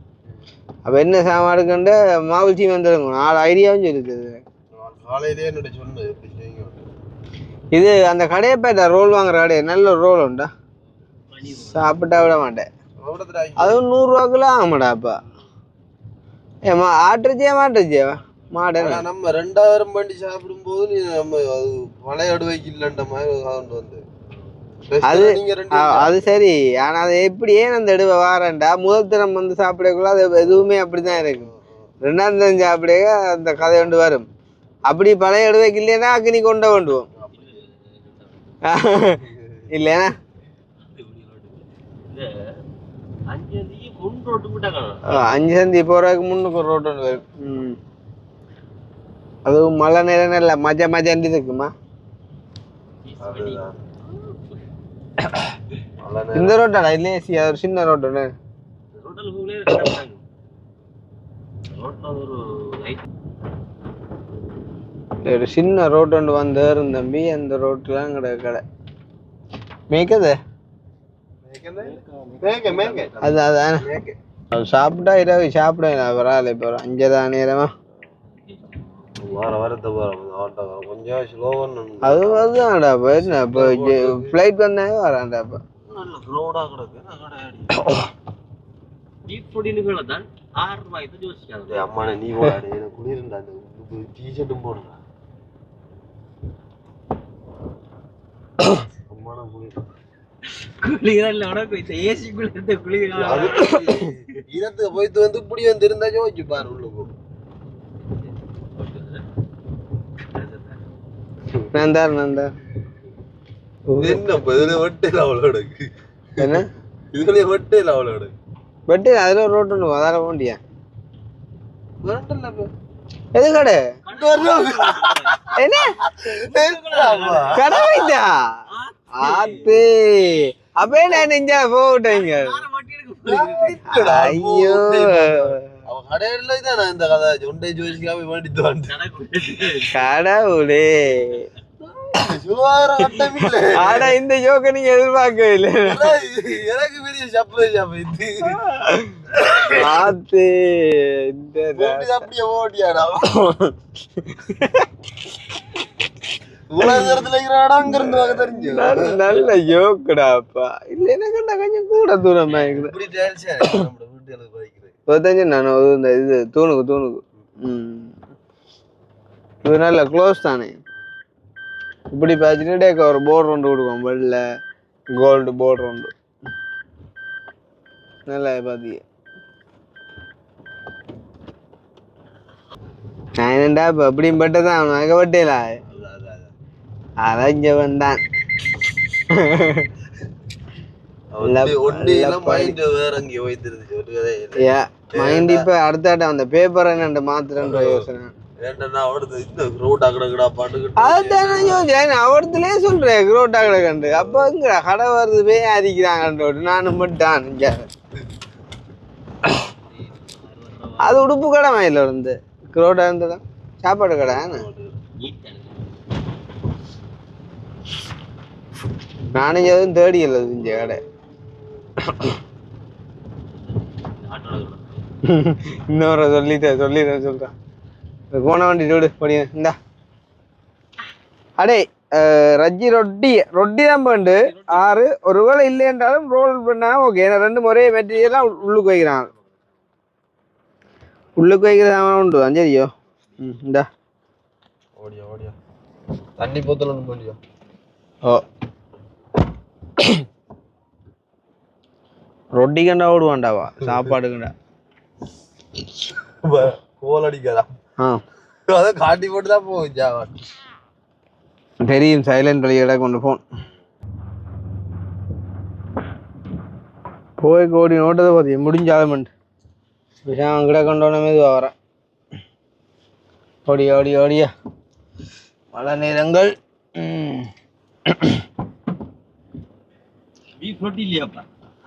அப்போ என்ன சாமான் இருக்குன்ட்டு மாவுச்சி வந்துடுங்க 4 ஐடியாவும் சொல்லித்தது காலையிலே என்னோட சொன்னது இது அந்த கடையை போய்ட்டா ரோல் வாங்குற கடையை நல்ல ரோல் உண்டா சாப்பிட்டா விட மாட்டேன் அதுவும் 100 ரூபாக்குள்ள ஆக மாட்டாப்பா ஏமா ஆட்டுச்சியா மாட்டுச்சியா மாடு நம்ம 2000 பண்ணி சாப்பிடும்போது நம்ம அது மலையாடு வைக்கலன்ற மாதிரி வந்து அது அது சரி ஆனா அது எப்படி ஏன் அந்த எடுவை வாரண்டா முதல் தரம் வந்து சாப்பிடக்குள்ள அது எதுவுமே அப்படிதான் இருக்கு 2ஆம் தரம் சாப்பிட அந்த கதை கொண்டு வரும் அப்படி பழைய எடுவைக்கு இல்லைன்னா அக்னி கொண்ட கொண்டுவோம் இல்லையா 5 சந்தி போறதுக்கு முன்னுக்கு ஒரு ரோட்டு ஒன்று வரும் அதுவும் மழை நேரம் இல்லை மஜாண்டி இருக்குமா இந்த ரோட்டாடா இல்லையே ஒரு சின்ன ரோட்டு ஒரு சின்ன ரோட் ஒன்று வந்து தம்பி, அந்த ரோட்லாம் கிடையாது கடை மேய்க்கது அது அதான் சாப்பிட்டா இரவு சாப்பிட பரவாயில்ல. இப்போ ஒரு 5 நேரமா கொஞ்சம் ஸ்லோவாக அது அதுதான்டா. இப்போ என்ன இப்போ ஃப்ளைட் வந்தாங்க வரான்டா. இப்போ ரோடாக கிடக்கு அம்மா நீ போடாது எனக்கு குளிர்ந்தா அந்த டிஷர்ட்டும் போடுறா அம்மான குளிர் ஈரத்துக்கு போயிட்டு வந்து இப்படி வந்து இருந்தா யோசிச்சு பாரு உள்ளுக்கு நந்தார் என்ன இதுல வெட்டையில அவளோட என்ன இதுல வெட்டையில அவளோட பட்டு அதில் ஒரு ரோட் ஒன்று அதால போண்டியா எது கடை என்ன கடை வைத்தா ஆத்து அப்பே நான் நெஞ்சா போட்டேங்க. ஐயோ அவன் கடையில தான் நான் இந்த கதை ஒன்றை ஜோசிக்காம வேண்டிட்டு வந்தேன் கடவுளே. ஆனா இந்த ஜோக்க நீங்க எதிர்பார்க்கவே இல்லை. எனக்கு பெரிய சர்ப்ரைஸ் இது ஆத்து இந்த அப்படியே ஓட்டியாடா உலகத்துல தெரிஞ்சு நல்ல ஜோக்குடாப்பா. இல்ல எனக்கு கொஞ்சம் கூட தூரமா இருக்குது. நான் இந்த இது தூணுக்கு இது நல்ல க்ளோஸ் தானே. இப்படி பார்த்துட்டு ஒரு போர்டு ஒன்று கொடுக்கும், வெள்ளை கோல்டு போர்டு ஒன்று நல்லா பாத்தீங்க. நான் என்னண்டா இப்போ அப்படியும் பட்டதான் நகைப்பட்டேலா அரைஞ்சவன் தான். மைண்ட் இப்ப அடுத்தாட்ட அந்த பேப்பர் என்ன மாத்திரன்ற யோசனை அவர்த்துலயே சொல்றேன் ரோட்டா கிடக்கண்டு. அப்ப இங்க கடை வருது போய் அரிக்கிறாங்க. நானும் மட்டும் அது உடுப்பு கடை மயில இருந்து ரோட்டா இருந்ததா சாப்பாடு கடை. நானும் எதுவும் தேடியல இங்க கடை. இன்னொரு சொல்றேன் போன வண்டி விடு பொடிய இந்தா. அடே ரஜ்ஜி ரொட்டி தான் பண்ணு 6. ஒருவேளை இல்லை என்றாலும் ரோல் பண்ணா ஓகே. ஏன்னா 2 முறையே மெட்டீரியல்லாம் உள்ளுக்கு வைக்கிறான். உள்ளுக்கு வைக்கிறதா உண்டு அஞ்சரியோ. இந்தா ஓடியா தண்ணி போத்தல ஒன்று. ஓ ரொட்டி கண்டா ஓடுவாண்டாவா சாப்பாடு கண்டா கோல் அடிக்காதா. அதை காட்டி போட்டு தான் போகும். தெரியும் சைலண்ட் வழியிட கொண்டு போன் போய் கோடி நோட்டதை பார்த்தி முடிஞ்சாலும் விஷயம் அங்கிட்ட கொண்டோன மெதுவாக வரேன். ஓடியா பல நேரங்கள்.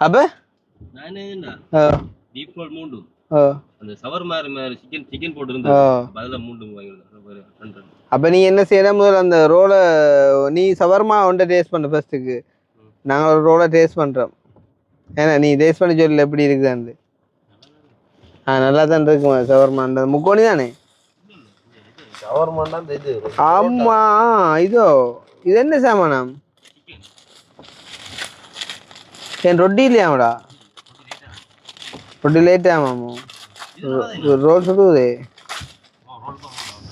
அப்ப அப்ப நீ என்ன செய்யற முதல்ல அந்த ரோலை நீ சவர்மா ஒன்றை டேஸ்ட் பண்ண ஃபர்ஸ்ட்டுக்கு. நாங்கள் ஒரு ரோலை டேஸ்ட் பண்றோம். ஏன்னா நீ டேஸ்ட் பண்ணி சொல்லல எப்படி இருக்குதான்னு. நல்லா தான் இருக்குமா சவர்மா. அந்த முக்கோணி தானே. ஆமா இது என்ன சாமானம் என் ரொட்டி இல்லையாமடா. ரொட்டி லேட் ஆமாமோ ரோல் சுடுவதே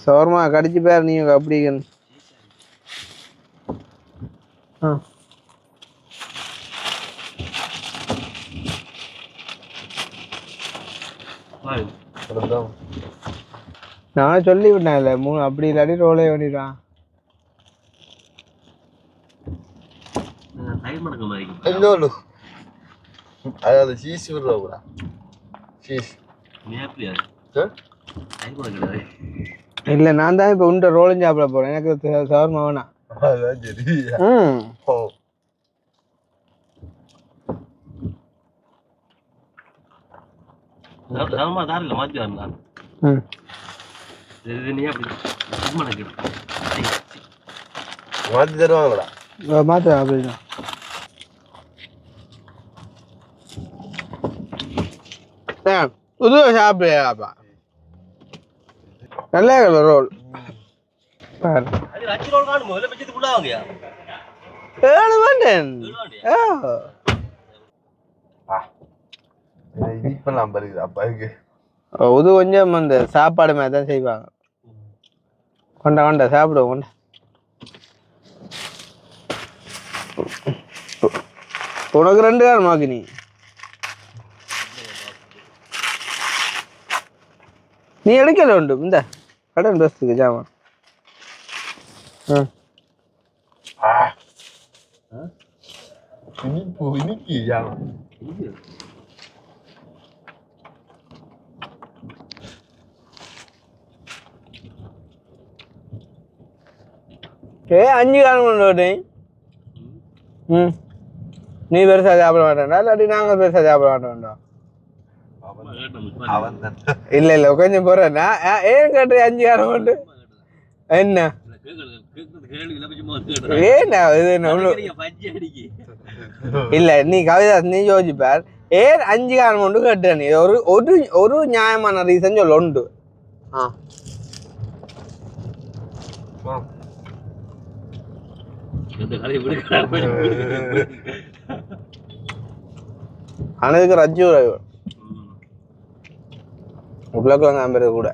சவர்மா கடிச்சு பேர் நீ அப்படி. நான் சொல்லி விட்டேன் இல்லை 3 அப்படி இல்லாட்டி ரோலே பண்ணிடுவான். இல்ல நான் தான் இப்ப உண்ட ரோலும் சாப்பிட போறேன். எனக்கு சவர்மா வேணாம். தாரில் மாற்றி வரலாம் ம் இது நீ அப்படி மனக்கு மாற்றி தருவாங்களா மாற்ற அப்படின்னா புது சாப்பிடுப்பா நல்லா ரோல் பாரு அது 5 ரோல் காணும் முதல்ல பட்ஜெட் ஃபுல்லா வாங்கயா 7 வேண்டேன் இப்பெல்லாம் பாருங்க அப்பாவுக்கு இது கொஞ்சம் அந்த சாப்பாடு மாதிரி தான் செய்வாங்க கொண்டா கொண்டா சாப்பிடுவோம் கொண்டா உனக்கு 2 காரணமாக்கு நீ எடுக்கல உண்டு இந்த கடன் பஸ்ஸுக்கு ஜாமான் இன்னைக்கு ஜாமான் ஏ 5 காலம் கொண்டு ம் நீ பெருசா சாப்பிட மாட்டேன்டா இல்லாட்டி நாங்கள் பெருசா சாப்பிட மாட்டோம்டா இல்ல இல்ல கொஞ்சம் போறேன் ஏன் கேட்டு 5 காலம் கொண்டு என்ன ஏன்னா இது இல்ல நீ கவிதா நீ யோசிப்பார் ஏன் 5 காலம் கொண்டு கேட்ட நீ ஒரு நியாயமான ரீசன் சொல்ல உண்டு அனதுக்கு ரஜ்ஜு உருளைக்கிழங்கு ஆம்பது கூட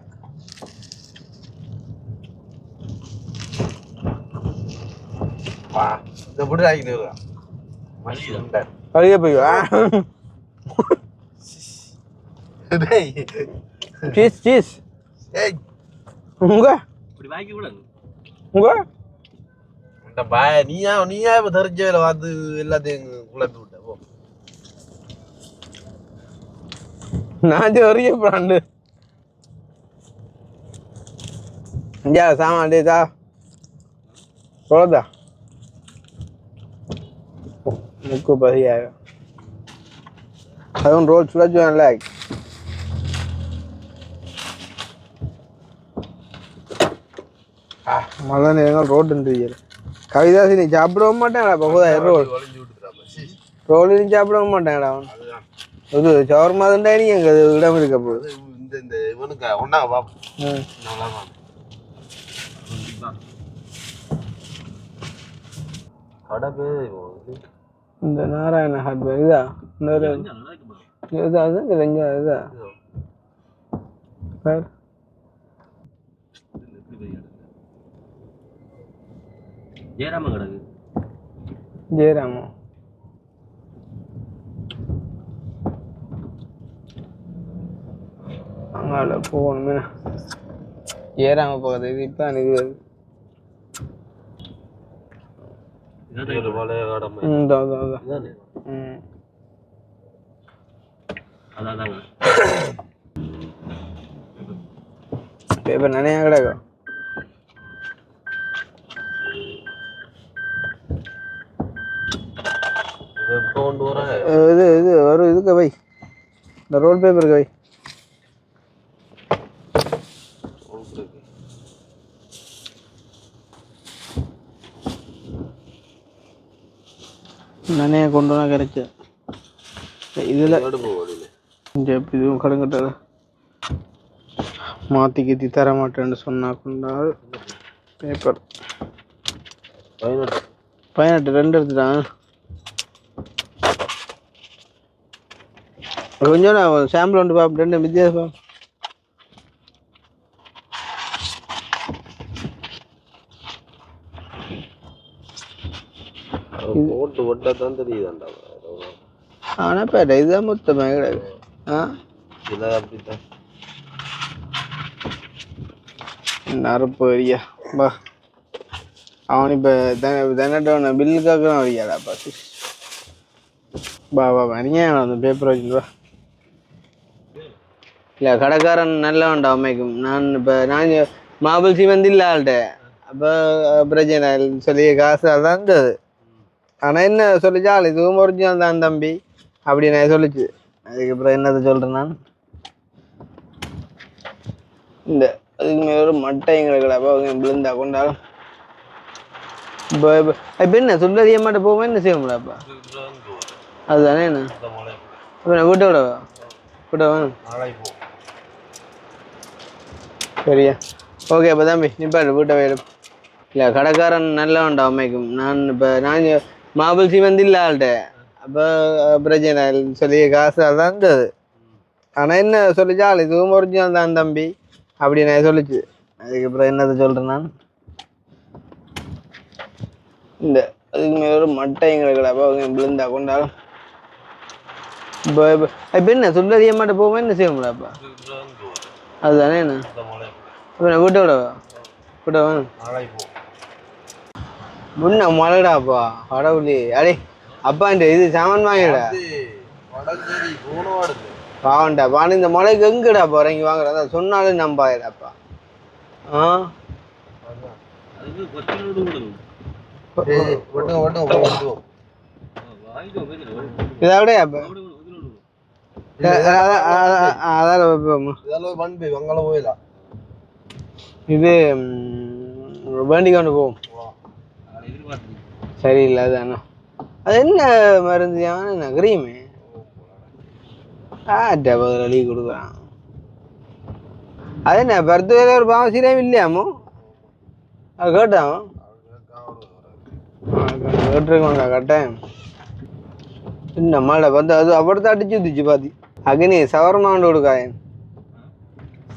அழிய போய் சீஸ் சீஸ் உங்க உங்க நீயா இப்ப தெரிஞ்ச வந்து எல்லாத்தையும் குழப்பி விட்ட போ நான் ஒரே பிராண்டு சாமான் டேதா சொல்லுதா முக்கு பதியாக அதுவும் ரோல் சுழச்சுவான்ல மழை நேரங்கள் ரோட்டு கவிதாசி நீ சாப்பிடவும் மாட்டேன்டா பகுதா ரோல் ரோல் நீ சாப்பிடவும் மாட்டேன்டா அவன் இது சவர்மா தான் நீ எங்க இடம் இருக்க போகுது இந்த இவனுக்கு ஒன்னா பாப்போம் கடை பேர் இந்த நாராயண ஹார்ட்வேர் இதா இதா பேர் ஜெயராமன் கிடக்கு ஜெயராமன் அங்கால போகணுமே ஜெயராம போகுது இது இப்போ இது வருது பேப்பர் நிறைய கிடக்கும் இது இது ஒரு இதுக்கு வை இந்த ரோல் பேப்பருக்கு வை நானே கொண்டு வா கிடைச்ச இதில் இதுவும் கடங்கட்ட மாற்றி கீத்தி தர மாட்டேன்னு சொன்னா கொண்டால் பேப்பர் 18 2 எடுத்துட்டான் கொஞ்சம் நான் சாம்பிள் ஒன்று பார்ப்பேன் 2 வித்தியாசம் ஓட்டு ஒட்டத்தான் தெரியுதாண்டா ஆனால் பேட்டை இதுதான் மொத்தமாக கிடையாது இல்லை அப்படித்தான் நரப்பு வரியா பா அவன் இப்போ தினட்டவன பில்லு கேட்கணும் வரியாடா பாத்து பா வரியா அந்த பேப்பர் வச்சுட்டு வா இல்லை கடைக்காரன் நல்லவன்டா அம்மைக்கும் நான் மாபிள் சிமெண்ட் இல்லை ஆள்கிட்ட அப்போ பிரச்சனை சொல்லி காசு அதான் இருந்தது ஆனால் என்ன சொல்லிச்சா இதுவும் ஒரிஜினல் தான் தம்பி அப்படி நான் சொல்லிச்சு அதுக்கப்புறம் என்னது சொல்கிறேன் நான் இந்த அதுக்கு மேலே ஒரு மட்டை எங்களுக்கு அப்போ விழுந்தா கொண்டாலும் இப்போ இப்போ என்ன சொல்லதிய மாட்ட போவோம் என்ன செய்வோம்லப்பா அதுதானே என்ன இப்போ நான் வீட்டை விடவா வீட்டை வேணும் சரியா ஓகே அப்போ தம்பி நிப்பாடு வீட்டை வேணும் இல்லை கடைக்காரன் நல்லா உண்டா அம்மைக்கும் நான் இப்போ நான் மாபிள் சீமந்தி இல்லை ஆள்கிட்ட அப்போ பிரச்சனை சொல்லி காசு அதான் இருந்தது ஆனால் என்ன சொல்லிச்சா இதுவும் ஒரிஜினல் தான் தம்பி அப்படி நான் சொல்லிச்சு அதுக்கப்புறம் என்னதை சொல்கிறேன் நான் இந்த அதுக்கு மேலே ஒரு மட்டை எங்களுக்கு அப்போ விழுந்தா கொண்டாலும் இப்போ இப்போ என்ன சொல்லதிய மாட்ட போவோம் என்ன செய்வோம்லப்பா அதுதானே என்ன இப்போ நான் வீட்டை விடவா வீட்டை வேணும் முன்ன மழைடாப்பா கடவுளி அடே அப்பா இந்த இது சாமான் வாங்கிடா பாவன்டா பானு இந்த மலைக்கு எங்கடா போறீங்க வாங்குறதா சொன்னாலும் நம்பாயிடாப்பா இதாவிட அப்ப இது வேண்டி கொண்டு போவோம் சரியில்லை அதுதானே அது என்ன மருந்து என்ன கிரீமு ஆட்டா பதில் அழி கொடுக்குறான் அது என்ன பருத்துவேல ஒரு பாவம் சீரம் இல்லையாமோ அது கேட்டாமோ கேட்டுருக்கோங்க கட்டாயம் என்ன மழை வந்து அது அப்படித்தான் அடிச்சு வந்துச்சு பாத்தி அக்னி சவர்மாவுண்டு கொடுக்காயன்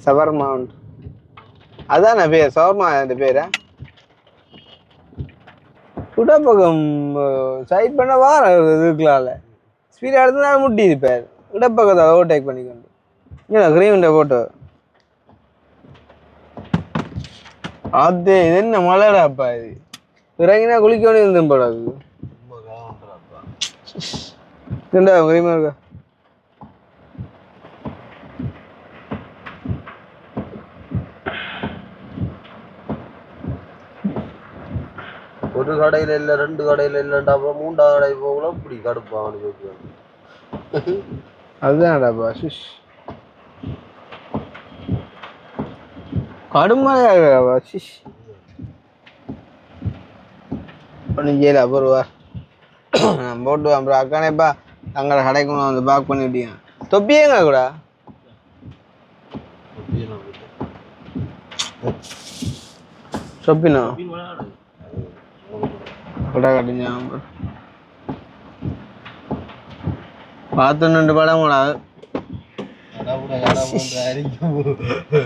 சவர்மாவுண்டு அதான பேர் சவர்மா அந்த பேரா இடப்பக்கம் சைட் பண்ண வார இருக்கலாம்ல ஸ்பீடாக எடுத்துனால முட்டி இருப்பார் இடப்பக்கத்தை ஓவர்டேக் பண்ணிக்கொண்டு இல்லை கிரீமிண்ட போட்டோ அது இது என்ன மழைடாப்பா இது இறங்கினா குளிக்க வேண்டிய இருந்தேன் போடாது ரெண்டா கிரீமா இருக்கா ஒரு கடையில் இல்லை ரெண்டு கடையில் இல்லைண்டா அப்புறம் மூன்றாவது கடை போகல இப்படி கடுப்பா அவனுக்கு அதுதான்டாப்பா சிஷ் கடுமையாப்பா சிஷ் ஒன்றும் செய்யல அப்புறவா நான் போட்டு அப்புறம் அக்கானேப்பா தங்களை கடைக்கு வந்து பேக் பண்ணிவிட்டீங்க தொப்பியேங்க கூட சொப்பினோ கொடா கட்டிஞ்சா பார்த்து ரெண்டு படம் கூட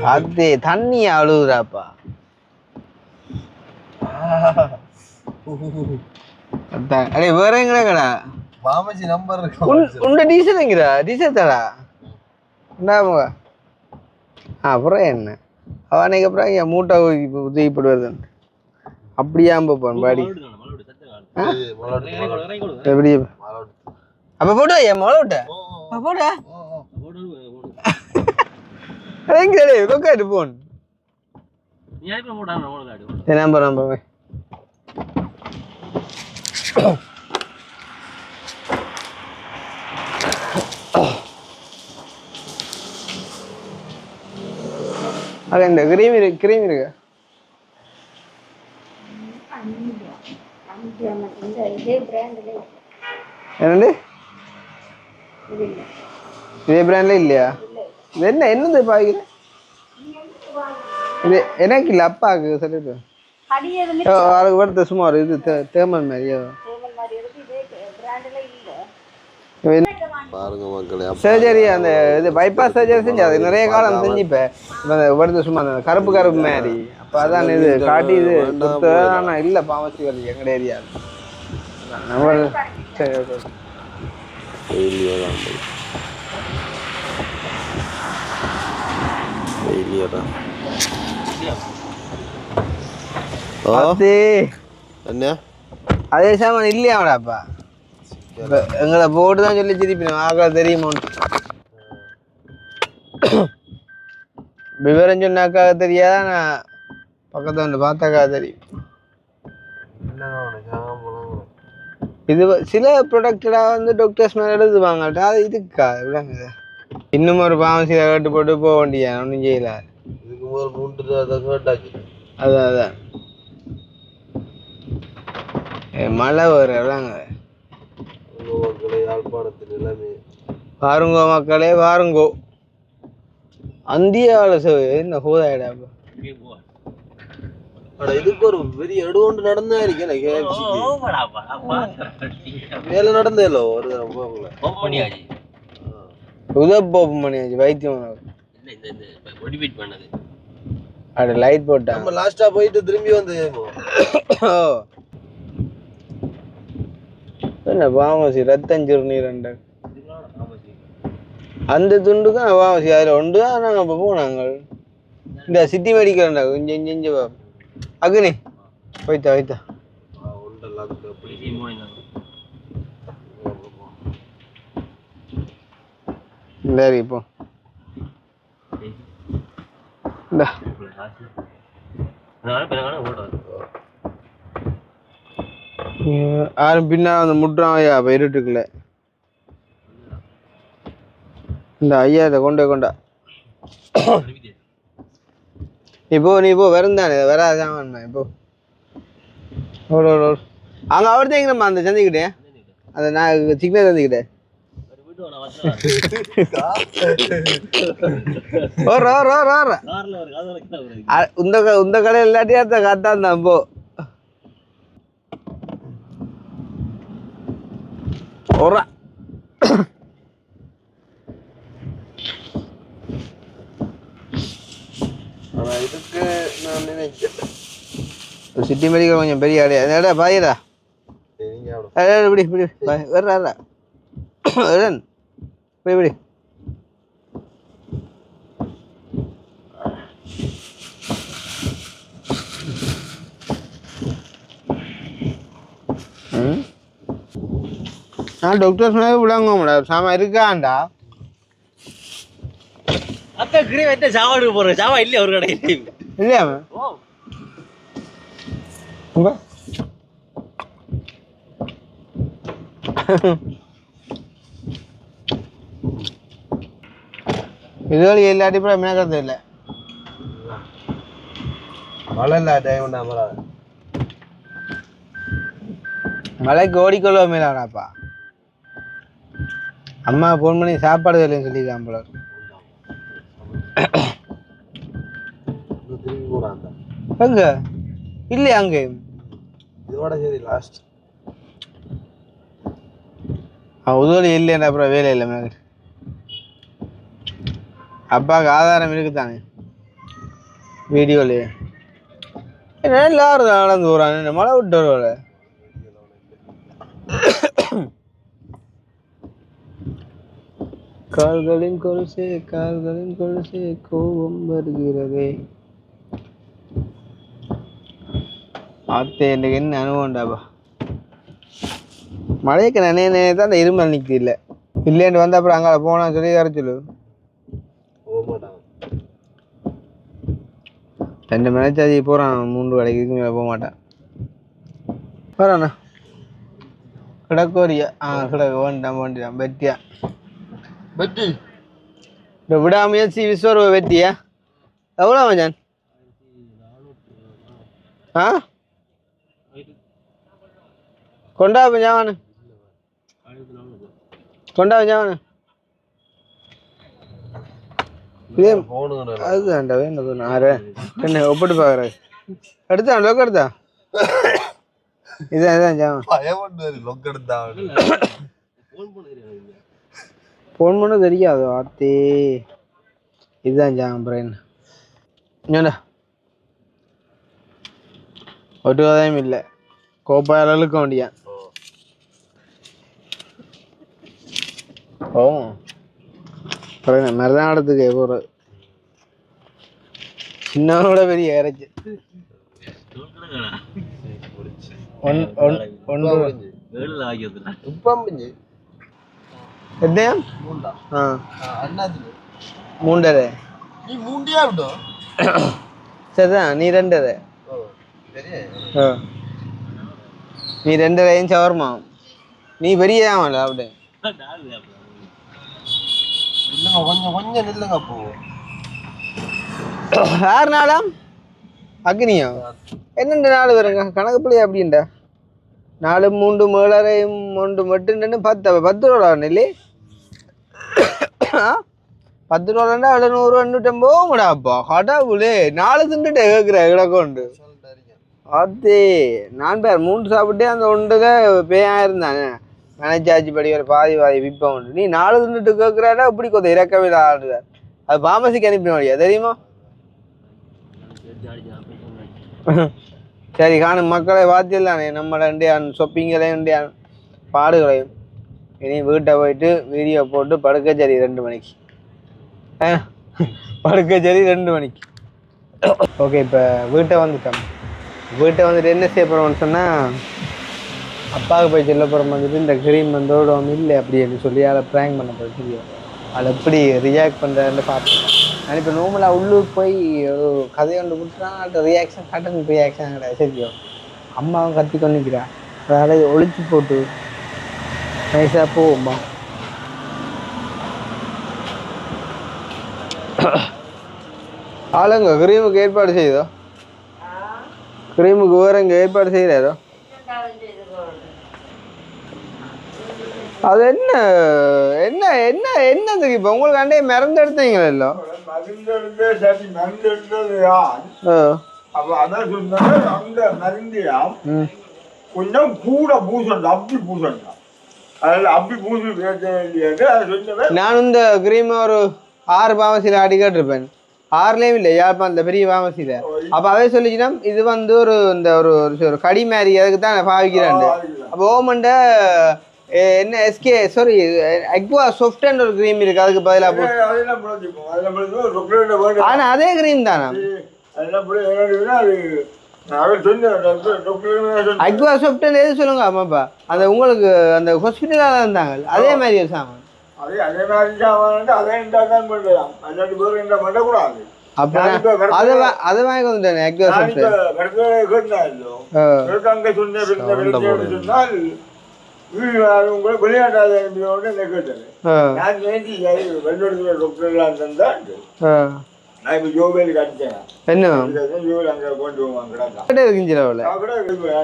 அது தண்ணி அழுகுறாப்பா அடே வேற எங்கடா கடா மாமச்சி நம்பர் உண்ட டீசல் எங்கடா டீசல் தாடா உண்டாமுங்க அப்புறம் என்ன அவனைக்கு அப்புறம் என் மூட்டை தூக்கிப்பட்டு வருதுன்னு அப்படியா போப்பான் பாடி எப்படி அப்ப போட்டு என் மழை விட்ட போட கொக்காட்டு போன் நம்பர் நம்பர் அது இந்த கிரீம் இருக்கு என்னண்டு இதே பிராண்ட்ல இல்லையா இது என்னது பாய்க்கிறேன் இது எனக்கு இல்லை அப்பாவுக்கு சொல்லிட்டு அதுக்கு வருது சும்மா ஒரு இது தேமல் மாதிரியா பாருங்க மக்களே சர்ஜரி அந்த இது பைபாஸ் சர்ஜரி செஞ்சு அது நிறைய காலம் செஞ்சு இப்போ வருது சும்மா அந்த கருப்பு மாதிரி அப்போ அதான் இது காட்டி இது ஆனால் இல்லை பாமசி வருது எங்கட ஏரியா சரி ஓகே என்ன அதே சாமான் இல்லையாடாப்பா எங்களை போட்டு தான் சொல்லி திருப்பினோம் ஆக்கள் தெரியுமோன்னு விவரம் சொன்னாக்காக தெரியாதா நான் பக்கத்தில் வந்து பார்த்தாக்காக தெரியும் இது சில ப்ரொடக்டடாக வந்து டாக்டர்ஸ் மேலே எழுதுவாங்கள்ட்ட அது இதுக்கா விளங்குது இன்னும் ஒரு பாமசியில் கேட்டு போட்டு போக வேண்டிய ஒன்றும் செய்யல இதுக்கு அதான் அதான் மழை வர்றாங்க. யாழ்ப்பாணத்தில் எல்லாமே பாருங்கோ மக்களே பாருங்கோ. அந்தியாவில் என்ன ஹோதாயிடா இதுக்கு ஒரு பெரிய எடு ஒன்று நடந்தா இருக்கேன் வேலை நடந்தேலோ ஒரு உதப்போப்பு பண்ணியாச்சு வைத்தியம் பண்ணது அட லைட் போட்டா நம்ம லாஸ்டா போயிட்டு திரும்பி வந்து என்ன பாமசி ரத்தம் சிறுநீர் அந்த துண்டுக்கும் பாமசி அதில் ஒன்று தான் நாங்கள் இப்போ போனாங்க இந்த சிட்டி மெடிக்கல்ண்டா கொஞ்சம் இஞ்சி அக்னி வைத்தா வைத்தா சரி இப்போ யாரும் பின்னா அந்த முட்டுறான் ஐயா இப்போ இருட்டுக்குள்ள இந்த ஐயா இதை கொண்டா இப்போ நீ இப்போ வருந்தானே வராதான் இப்போ அங்கே அவர் தான் நம்ம அந்த சந்திக்கிட்டே அந்த நான் சிக்னல் சந்திக்கிட்டேன் உந்த கடை இல்லாட்டியா காத்தான் தான் போ ஒரு இதுக்கு நான் நினைக்கிறேன் சிட்டி மெடிக்கல் கொஞ்சம் பெரிய அடையா பாயிடா இப்படி இப்படி வர்றா இப்படி இப்படி நான் டாக்டர் சொன்னது விடாங்க மேடம் சாமா இருக்காண்டா அக்கா கிரே வைத்த சாப்பாடு போறேன் சாமா இல்லையா ஒரு கடை இல்லையா இதுவரை எல்லாட்டி கூட மேற்கிறது இல்லை மழை இல்லை டைம் உண்டா மழை மலைக்கு ஓடிக்கொள்ள மேலாடாப்பா அம்மா ஃபோன் பண்ணி சாப்பாடு இல்லைன்னு சொல்லியிருக்கான் போல திரும்பி போறான் எங்க இல்லையா அங்கே இதோட சரி லாஸ்ட் உதவி இல்லைன்னா அப்புறம் வேலை இல்லை மேலே அப்பாவுக்கு ஆதாரம் இருக்குதானே வீடியோலையே எல்லாரும் நடந்து போகிறான் மழை விட்டு வருவாள் கால்களின் கொலுசே கோபம் வருகிறதே ஆத்தே எனக்கு என்ன அனுபவம்டாப்பா மழைக்கு நினைய தான் அந்த இருமல் நிற்குது இல்லை இல்லைன்னு வந்து அப்புறம் அங்கே போனால் சொல்லி கரைச்சலு போக மாட்டான் 2 மணிச்சாதி போகிறான் 3 கடைக்கு இதுக்கு மேலே போக மாட்டான் வராண்ணா கிடக்கோரியா கிடக்க வேண்டாம் வெட்டியா வெட்டி இந்த விடாமுயற்சி விஸ்வரூப வெட்டியா எவ்வளோ மச்சான் கொண்டா ஜாவானு இதே அதுதான்டா வேணும் என்ன ஒப்பிட்டு பார்க்குறாரு எடுத்தான் லொக்கு எடுத்தா இதான் ஜாவான் ஃபோன் பண்ண தெரியாது வார்த்தை இதுதான் ஜாம் பிரெயின் என்னடா ஒட்டுவதையும் இல்லை கோப்பாயாளுக்க வேண்டியா ஓ அப்புறம் மருதானத்துக்கு போகிற சின்னவனோட பெரிய இறைச்சி எத்தனையா 3.5 நீ 3 விட்டோ சரிதான் நீ 2.5 நீ 2.5 சவர்மா நீ பெரிய ஆமாடா அப்படி இல்லைங்க கொஞ்சம் நில்லுங்க போ யார் நாளாம் அக்னியா என்னென்ன நாள் வருங்க கணக்கு பிள்ளை அப்படின்டா 4 3 7 1 மட்டும் 10 ரூபா இல்லே 10 ரூபாண்டா 700 போங்கடாப்பா கடவுளே 4 திண்டுட்டு கேட்குற கிடக்கொண்டு அதே நான் பேர் 3 சாப்பிட்டே அந்த ஒன்றுக பேயா இருந்தானே நினைச்சாச்சு படி ஒரு பாதி விற்ப உண்டு நீ 4 திண்டுட்டு கேட்குறாடா இப்படி கொஞ்சம் இறக்கவே ஆடுற அது பாமசிக்கு அனுப்பினோடியா தெரியுமா சரி காணும் மக்களை பார்த்திடலானே நம்ம ஷாப்பிங்களையும் பாடுகளையும் இனி வீட்டை போயிட்டு வீடியோ போட்டு படுக்க சரி 2 மணிக்கு படுக்க சரி 2 மணிக்கு ஓகே இப்போ வீட்டை வந்துட்டு என்ன செய்ய போகிறோம்னு சொன்னால் அப்பாவுக்கு போய் சொல்ல போகிறோம் வந்துட்டு இந்த க்ரீம் ஓடும் இல்லை அப்படின்னு சொல்லி அதை ப்ராங்க் பண்ண போய் தெரியும் அதை எப்படி ரியாக்ட் பண்ணுறதுன்னு பார்ப்போம் நான் இப்போ நார்மலாக உள்ளூர் போய் ஒரு கதையை ஒன்று கொடுத்துனா அது ரியாக்ஷன் கட்டன் ரியாக்ஷன் கிடையாது சரியோ அம்மாவும் கத்தி கொண்டுக்கிறா அதாவது ஒழிச்சு போட்டு நைஸாக போவோம்மா ஆளுங்க க்ரீமுக்கு ஏற்பாடு செய்யுதோ க்ரீமுக்கு வேறு இங்கே ஏற்பாடு செய்கிறாரோ அது என்ன என்ன என்ன என்னதுக்கு இப்போ உங்களுக்கு அண்டையே மறந்து எடுத்தீங்களா இல்லை கொஞ்சம் கூட பூசணும் அப்படி பூசணும் அப்படி பூசி நான் இந்த க்ரீம் ஒரு 6 பாமசியில் அடிக்கட்டிருப்பேன் 6லேயும் இல்லை யாழ்ப்பாணத்தில் பெரிய பாமசியில் அப்போ அவே சொல்லிச்சுன்னா இது வந்து ஒரு இந்த ஒரு கடி மாதிரி அதுக்கு தான் பாவிக்கிறாண்டு அப்போ ஓமண்ட என்ன எஸ்கே சாரி அக்வா சாஃப்ட்ன்ற ஒரு க்ரீம் இருக்கு அதுக்கு பதிலாக ஆனால் அதே க்ரீம் தானா அக்வா சாஃப்ட்ன்னு எது சொல்லுங்க ஆமாப்பா அந்த உங்களுக்கு அந்த ஹாஸ்பிட்டலாக இருந்தாங்க அதே மாதிரி ஒரு சாமான் அதை வாங்கி வந்துட்டேன் அக்வா சாஃப்ட் விளையாட்டாத கேட்டேன் நான் வேண்டி வெள்ளோட டாக்டர்லாம் தந்தா நான் இப்போ ஜோவேலுக்கு அடிச்சேன் என்ன அங்கே கொண்டு போவாங்க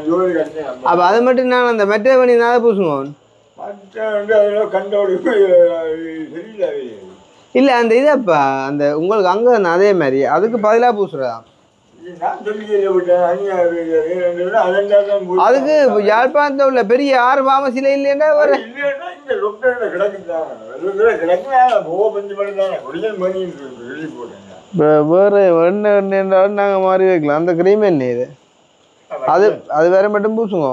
ஜோவேலுக்கு அடிச்சேன் அப்போ அது மட்டும் நான் அந்த மெட்டை பண்ணி நான் பூசுவோம் கண்டோடு சரியில்லை இல்லை அந்த இதப்பா அந்த உங்களுக்கு அங்கே அதே மாதிரி அதுக்கு பதிலாக பூசுறதா அதுக்கு யாழ்ப்பாணத்தில் உள்ள பெரிய 6 பாமசில இல்லைன்னா ஒரு வேற என்ன என்றாலும் நாங்கள் மாறி வைக்கலாம் அந்த க்ரீம் என்ன இது அது வேற மட்டும் பூசுங்க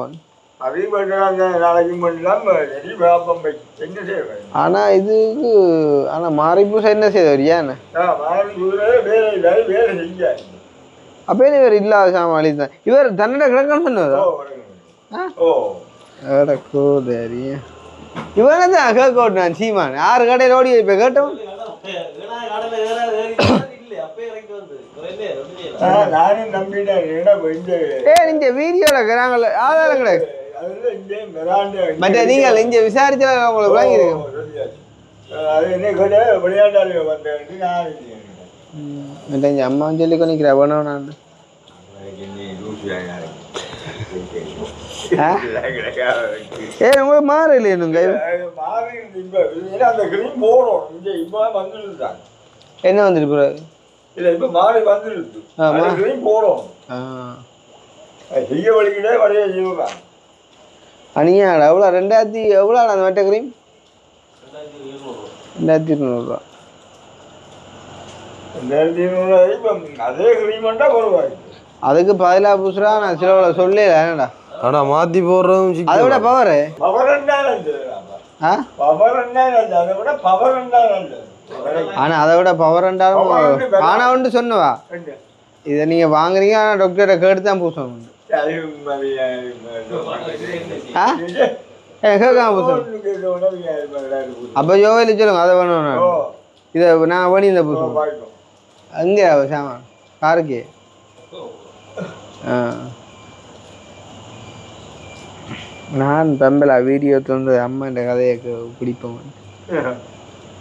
ஆனா இதுக்கு ஆனா மாறி பூச என்ன செய்வார் ஏன்னு அப்போ இவர் இல்லாத சாமாளி தான் இவர் தன்னோட கிடக்கன்னு சொன்னதோ கோதரி இவனை தான் கேட்கோட்டு நான் சீமான் 6 கடையில் ஓடி இப்போ கேட்டோம் இந்த வீடியோல இருக்கிறாங்கள ஆதாரம் கிடையாது மற்ற நீங்கள் இங்கே விசாரிச்சா உங்களுக்கு வாங்கியிருக்கோம் அம்மாவும் சொல்லி கொண்டிக்கிறா வேணும் நான் உங்களுக்கு மாறு இல்லையா என்ன வந்துட்டு போறாரு அனியாடா எவ்வளோ 2000 எவ்வளோ அந்த மெட்ட கிரீம் 2200 அதுக்கு பதிலாக பூசுறா நான் சில சொல்லல என்னடா ஆனா மாத்தி போடுறதும் அதை விட பவர் ஆனா அதை விட பவர் ஆனா ஒன்று சொன்னவா இதை நீங்க வாங்குறீங்க ஆனா டாக்டரை கேட்டு தான் பூசணும் கேட்காம பூசணும் அப்போ யோகாலி சொல்லுங்க அதை வேணும் இதை நான் பண்ணி இந்த பூசணும் அங்கே சாமான் காருக்கு நான் தம்பலா வீடியோ தந்து அம்மா இந்த கதையை பிடிப்போம்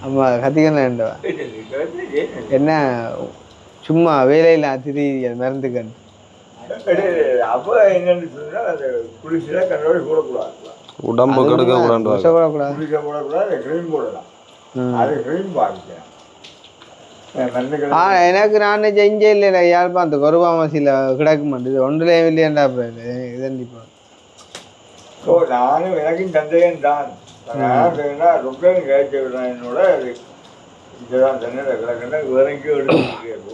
அம்மா கத்திக்கணும் என்ன சும்மா வேலையில திடீர் மறந்துக்கணும். அப்போ என்னன்னு சொன்னா அந்த குளிச்சுல கண்ணோடி போடக்கூடாது, உடம்பு கெடுக்க கூடாது, குளிக்க போடக்கூடாது, கிரீம் போடலாம். அது கிரீம் பாதிக்கிறேன். எனக்கு நானே செஞ்சே இல்லை யாழ்ப்பாணத்துக்கு ஒரு பாமசியில் கிடக்க மாட்டேது ஒன்றுலேயும் இல்லையாண்டா இதண்டிப்பா. ஸோ நானும் எனக்கும் சந்தேகம் தான். ரொம்ப கேட்க விடுறேன் என்னோட இதுதான் தண்ணீர் கிடக்குன்னா வேறங்கி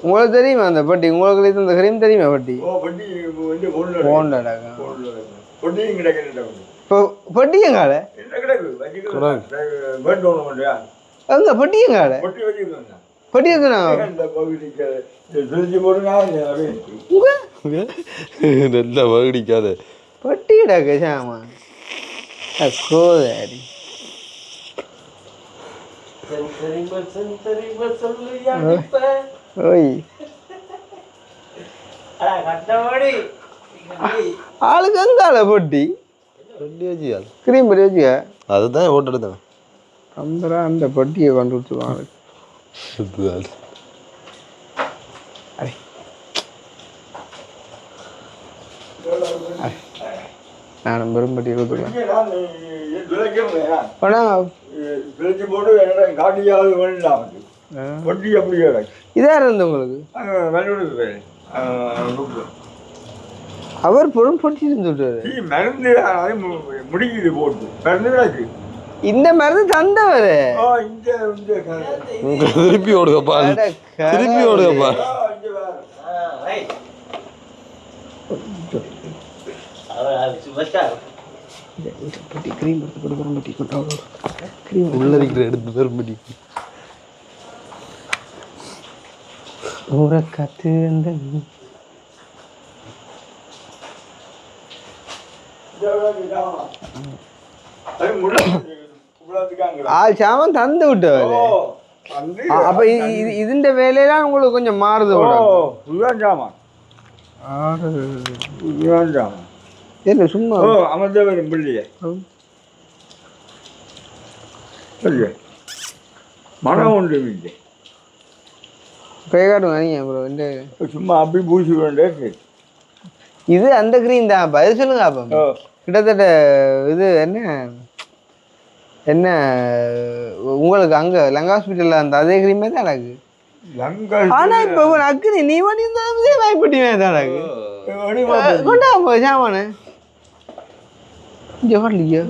உங்களுக்கு தெரியுமா அந்த பட்டி? உங்களுக்கு இந்த கிரீம் தெரியுமா பட்டி? பட்டி வந்து போண்டாடாங்க பொட்டியும் கிடக்கு. இப்போ பொட்டியங்கால என்ன கிடக்கு வேண்டு ஒன்று இல்லையா? அங்க பொட்டியங்கால பொட்டி வச்சுக்கோங்க. பொட்டி எடுத்துனாங்க திருச்சி போடுங்க நல்லா வகுடிக்காத பொட்டி கிடக்கு சாமா கோதாரி. ஓய் ஆளுக்கு அங்கால பொட்டி கிரீம் பொட்டி வச்சுக்க. அதுதான் ஓட்டு எடுத்தேன். அந்த பொட்டியை கொண்டு விட்டுருவாங்க. நானும் பெரும்பட்டி கொடுத்துருவேன். போட்டு காட்டியாவது வேண்டாம். பொட்டி அப்படியே இதா இருந்து உங்களுக்கு அவர் பொருள் பொட்டி இருந்து மருந்து முடிக்குது போட்டு மருந்து கிடக்கு. இந்த மருந்து தந்தவர் திருப்பி ஓடுங்கப்பா, திருப்பி ஓடுங்கப்பா. கிரீம் எடுத்து கொடுக்குறோம் பட்டி கொண்டு உள்ள இருக்கிற எடுத்து பெரும்படி ஊரை காத்து அந்த ஆள் சாமான் தந்து விட்டவர். அப்ப இதுண்ட வேலையெல்லாம் உங்களுக்கு கொஞ்சம் மாறுது. என்ன சும்மா அமர்ந்தவரும் பிள்ளைய மனம் உண்டு இல்லை கைகாட்டுங்க நீங்க ப்ரோ. இந்த சும்மா அப்படி பூசி கொண்டே இது அந்த கிரீம் தான். பதில் சொல்லுங்க. அப்போ கிட்டத்தட்ட இது என்ன என்ன உங்களுக்கு அங்க லங்கா ஹாஸ்பிட்டல்ல அந்த அதே கிரீமே தான் எனக்கு. ஆனா இப்போ அக்னி நீ வண்டி வாய்ப்பட்டியுமே தான் எனக்கு கொண்டா சாமானு இங்கே வரலையோ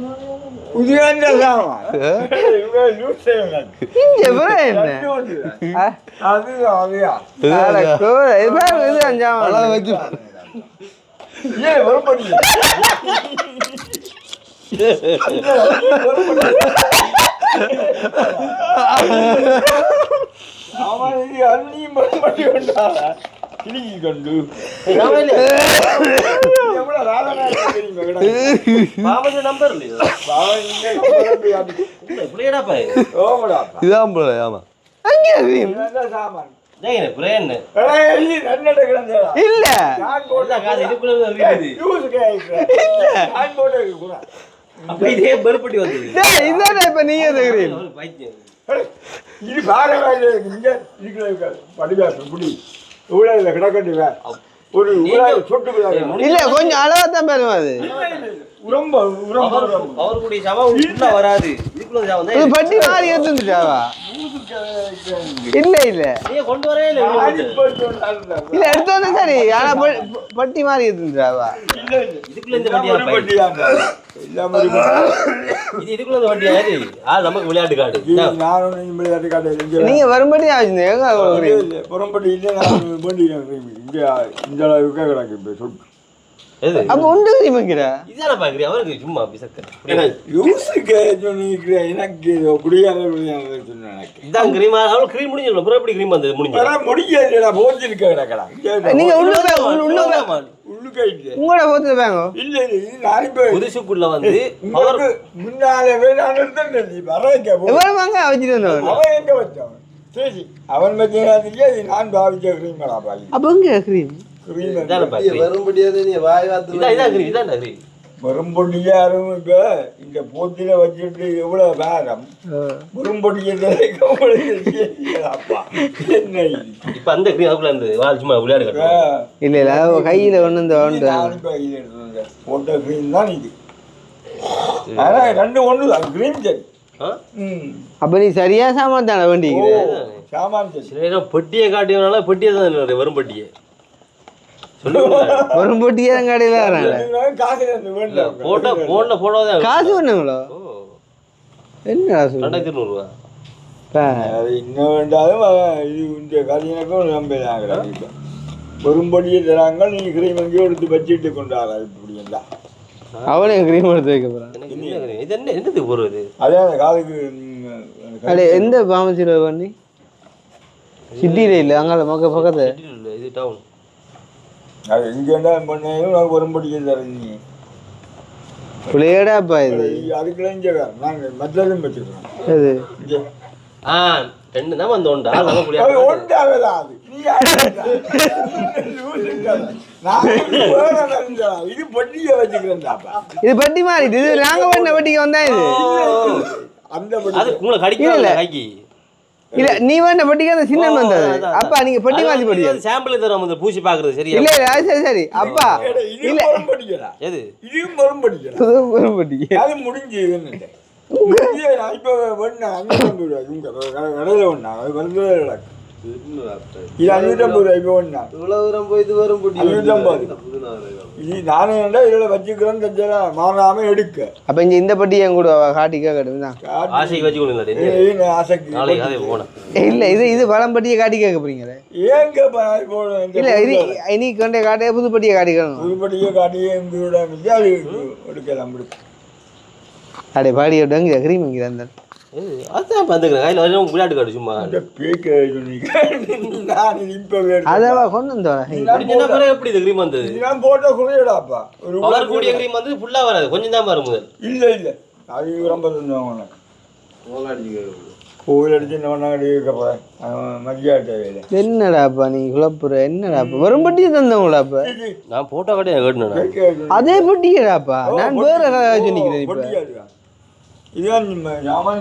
கொஞ்சம் அளவாத்தான் பெறும். அது பட்டி மாறி எடுத்துட்டாவா? இல்ல இல்ல இல்ல எடுத்து வந்து சரி. ஆனா பட்டி மாறி எடுத்துட்டாவா? நீங்க வரும்படி அப்ப உண்டு அவருக்கு சும்மா நீங்க உங்களோட போத்துல பேங்க புதுசுக்குள்ள வந்து முன்னாலே வாங்க வச்சுட்டு வந்தவன் சரி அவன் பற்றியா நான் பாவிச்ச கிரீம் அப்ப எங்க கிரீம் வரும்படியாது நீ வாய் வாத்து வெறும் பொடியாரும் இப்போ இந்த போத்தில வச்சுட்டு எவ்வளோ வேரம் வெறும் பொடியை அப்பா என்ன இப்போ அந்த கிரீம் அதுக்குள்ள அந்த வாழ் சும்மா விளையாடு இல்லை இல்லை கையில் ஒன்று இந்த ஒன்று போட்ட கிரீம் தான் இது ஆனால் ரெண்டு ஒன்று தான் கிரீம் சரி அப்போ நீ சரியா சாமான் தானே வேண்டிக்கிற சாமான் சரி சில நேரம் பெட்டியை காட்டியவனால பெட்டியை தான் வரும் பெட்டியை ஒரு பொட்டியே தான் கடையில் வராங்க போட்டோ ஃபோனில் போட்டோ தான் காசு பண்ணுங்களோ என்ன காசு 2200 அது இன்னும் வேண்டாலும் இது இந்த கதையினக்கும் நம்பலாங்க இப்போ பெரும்படியே தராங்க நீ கிரீம் எங்கேயோ எடுத்து வச்சுட்டு கொண்டாடா இப்படி எல்லாம் அவனே கிரீம் எடுத்து வைக்க போகிறான் இது என்ன என்னதுக்கு போடுறது அதே அந்த காலுக்கு அடே எந்த பாமசியில் பண்ணி சிட்டியில் இல்லை அங்கே பக்கத்து இது டவுன் அது எங்கே இருந்தாலும் பண்ணாலும் நான் பெரும்படியே தரீங்க பிள்ளையடாப்பா இது அதுக்குள்ள இங்கே நாங்கள் மற்றதும் வச்சுக்கிறோம் இது ரெண்டு தான் வந்து உண்டா ஒன்றாவதா அது இது பொட்டியை வச்சுக்கிறேன்டாப்பா இது பட்டி மாறிட்டு இது நாங்கள் பண்ண பட்டிக்கு வந்தா இது அந்த அது உங்களை கடிக்கல கைக்கு இல்ல நீ வேண்ட பட்டிக்கு அந்த சின்ன வந்தது அப்பா நீங்க பட்டி மாத்தி பட்டி சாம்பிள் தரோம் அந்த பூசி பாக்குறது சரியா இல்ல இல்ல சரி சரி அப்பா இல்ல படிக்கிறா எது இதுவும் வரும் படிக்கிறா வரும் பட்டி அது முடிஞ்சு இதுன்னு இப்போ ஒண்ணா 550 ரூபாய் உங்க கடையில் ஒண்ணா அது வந்து இது 550 ரூபாய் இப்போ ஒண்ணா இவ்வளவு தூரம் போய் இது வரும் பொட்டி 550 இது நானே இதில் வச்சுக்கிறேன்னு தெரிஞ்சலாம் மாறாம எடுக்க அப்ப இந்த பட்டி என் கூட காட்டிக்கா கட்டுதான் ஆசைக்கு வச்சு கொடுங்க ஆசைக்கு நாளைக்கு அதே போனேன் இல்ல இது பழம் பட்டியை காட்டி கேட்க போறீங்களே ஏங்க இல்ல இது இனி கொண்டே காட்டிய புது பட்டியை காட்டிக்கணும் புதுப்பட்டியை காட்டியே எங்களோட அது எடுக்கலாம் அடே பாடி விட்டாங்க கிரீம் இங்கே அந்த அதான் பார்த்துக்கிறேன் கையில் வரையும் விளையாட்டு காட்டு சும்மா அதாவா கொண்டு வந்தோம் எப்படி இது கிரீம் வந்தது நான் போட்ட குறையடாப்பா ஒரு கலர் கூடிய கிரீம் வந்து ஃபுல்லாக வராது கொஞ்சம் தான் வரும் முதல் இல்லை இல்லை அது ரொம்ப தந்தவங்க கோவில் அடிச்சு என்ன கேட்கப்பேன் மரியாதை என்னடாப்பா நீ குழப்புற என்னடாப்பா வரும் பட்டியை தந்தவங்களாப்பா நான் போட்டோ காட்டி கேட்டுனேன் அதே பட்டியடாப்பா நான் வேற சொல்லிக்கிறேன் இப்போ இதுதான்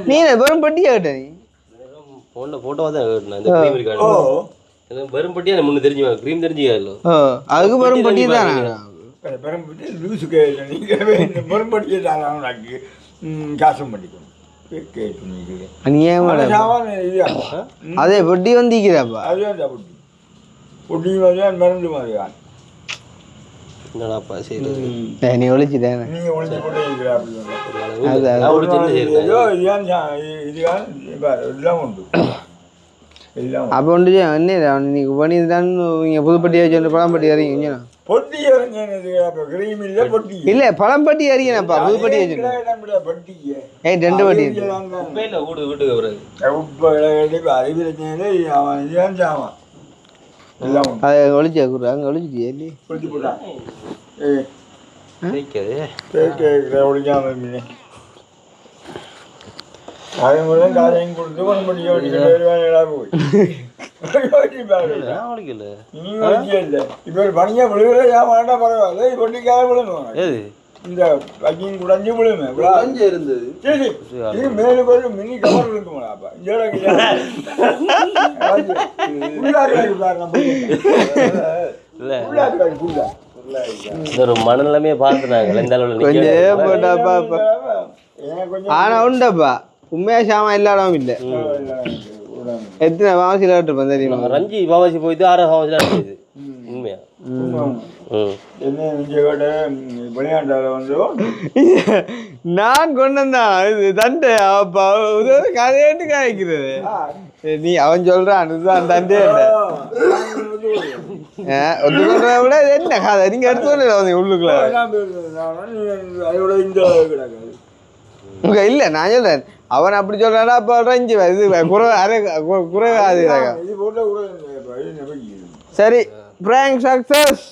நீ வெறும் பட்டியா கேட்ட நீ ஃபோனில் ஃபோட்டோவாக தான் கேட்டுனேன் இந்த க்ரீம் இருக்காது வெறும் பட்டியா முன்ன தெரிஞ்சு க்ரீம் தெரிஞ்சுக்கல அதுக்கு வெறும் பட்டியை தான் பெரும்பட்டி லூசுக்கு நீங்கள் பெரும்பட்டியை தான் காசும் பண்ணிக்கணும் அதே பொட்டி வந்திக்கிறாப்பா அதுதான் பொட்டி பொட்டி மாதிரிதான் மருந்து மாதிரிதான் என்னடாப்பா சரி நீ ஒழிச்சிட்டேன் நீங்க ஒழிச்சு போட்டு இதுதான் உண்டு அப்போ ஒன்று என்ன நீங்க பண்ணிதான் நீங்க புதுப்பட்டி வச்சு பழம்பட்டி அறிங்க பொட்டி கிரீம் இல்ல பொட்டி இல்ல பழம்பட்டி அறியப்பா புதுப்பட்டி வச்சு ஏய் ரெண்டு பட்டி வீட்டுக்கு அதை ஒழிச்சு கூறு அங்கே ஒழிச்சிட்டியா இல்லை ஒழிச்சு போட்டா ஒழிக்காம அதே மாதிரி காலையும் கொடுத்து ஒன்று பண்ணி போய் இப்போ பணியா விழுகிற ஏமாண்டா பரவாயில்ல பொட்டிக்காக விழுங்க இந்த பக்கியும் குடஞ்சி விழுமே இருந்தது சரி இது மேலுக்கு ஒரு மினி கவர் இருக்குமாப்பா ஒரு மனநிலைமையே பார்த்துனாங்க இந்த அளவில் ஆனா உண்டப்பா உண்மையா சாமான் இல்லாதவும் இல்லை எத்தனை வாசியில் இருப்பேன் தெரியுமா ரஞ்சி பாவாசி போயிட்டு 6 வாசியில் உண்மையா விளையாண்டால வந்து நான் கொண்டு வந்தான் இது தண்டை அப்பா கதையாட்டு காய்க்கிறது நீ அவன் சொல்றான் இதுதான் தண்டே ஒத்துக்கொண்ட விட என்ன கதை நீங்க எடுத்து உள்ளுக்குள்ள உங்க இல்ல நான் சொல்றேன் அவன் அப்படி சொல்றானா அப்ப ரஞ்சி இது குறைவாது சரி பிராங்க் சக்சஸ்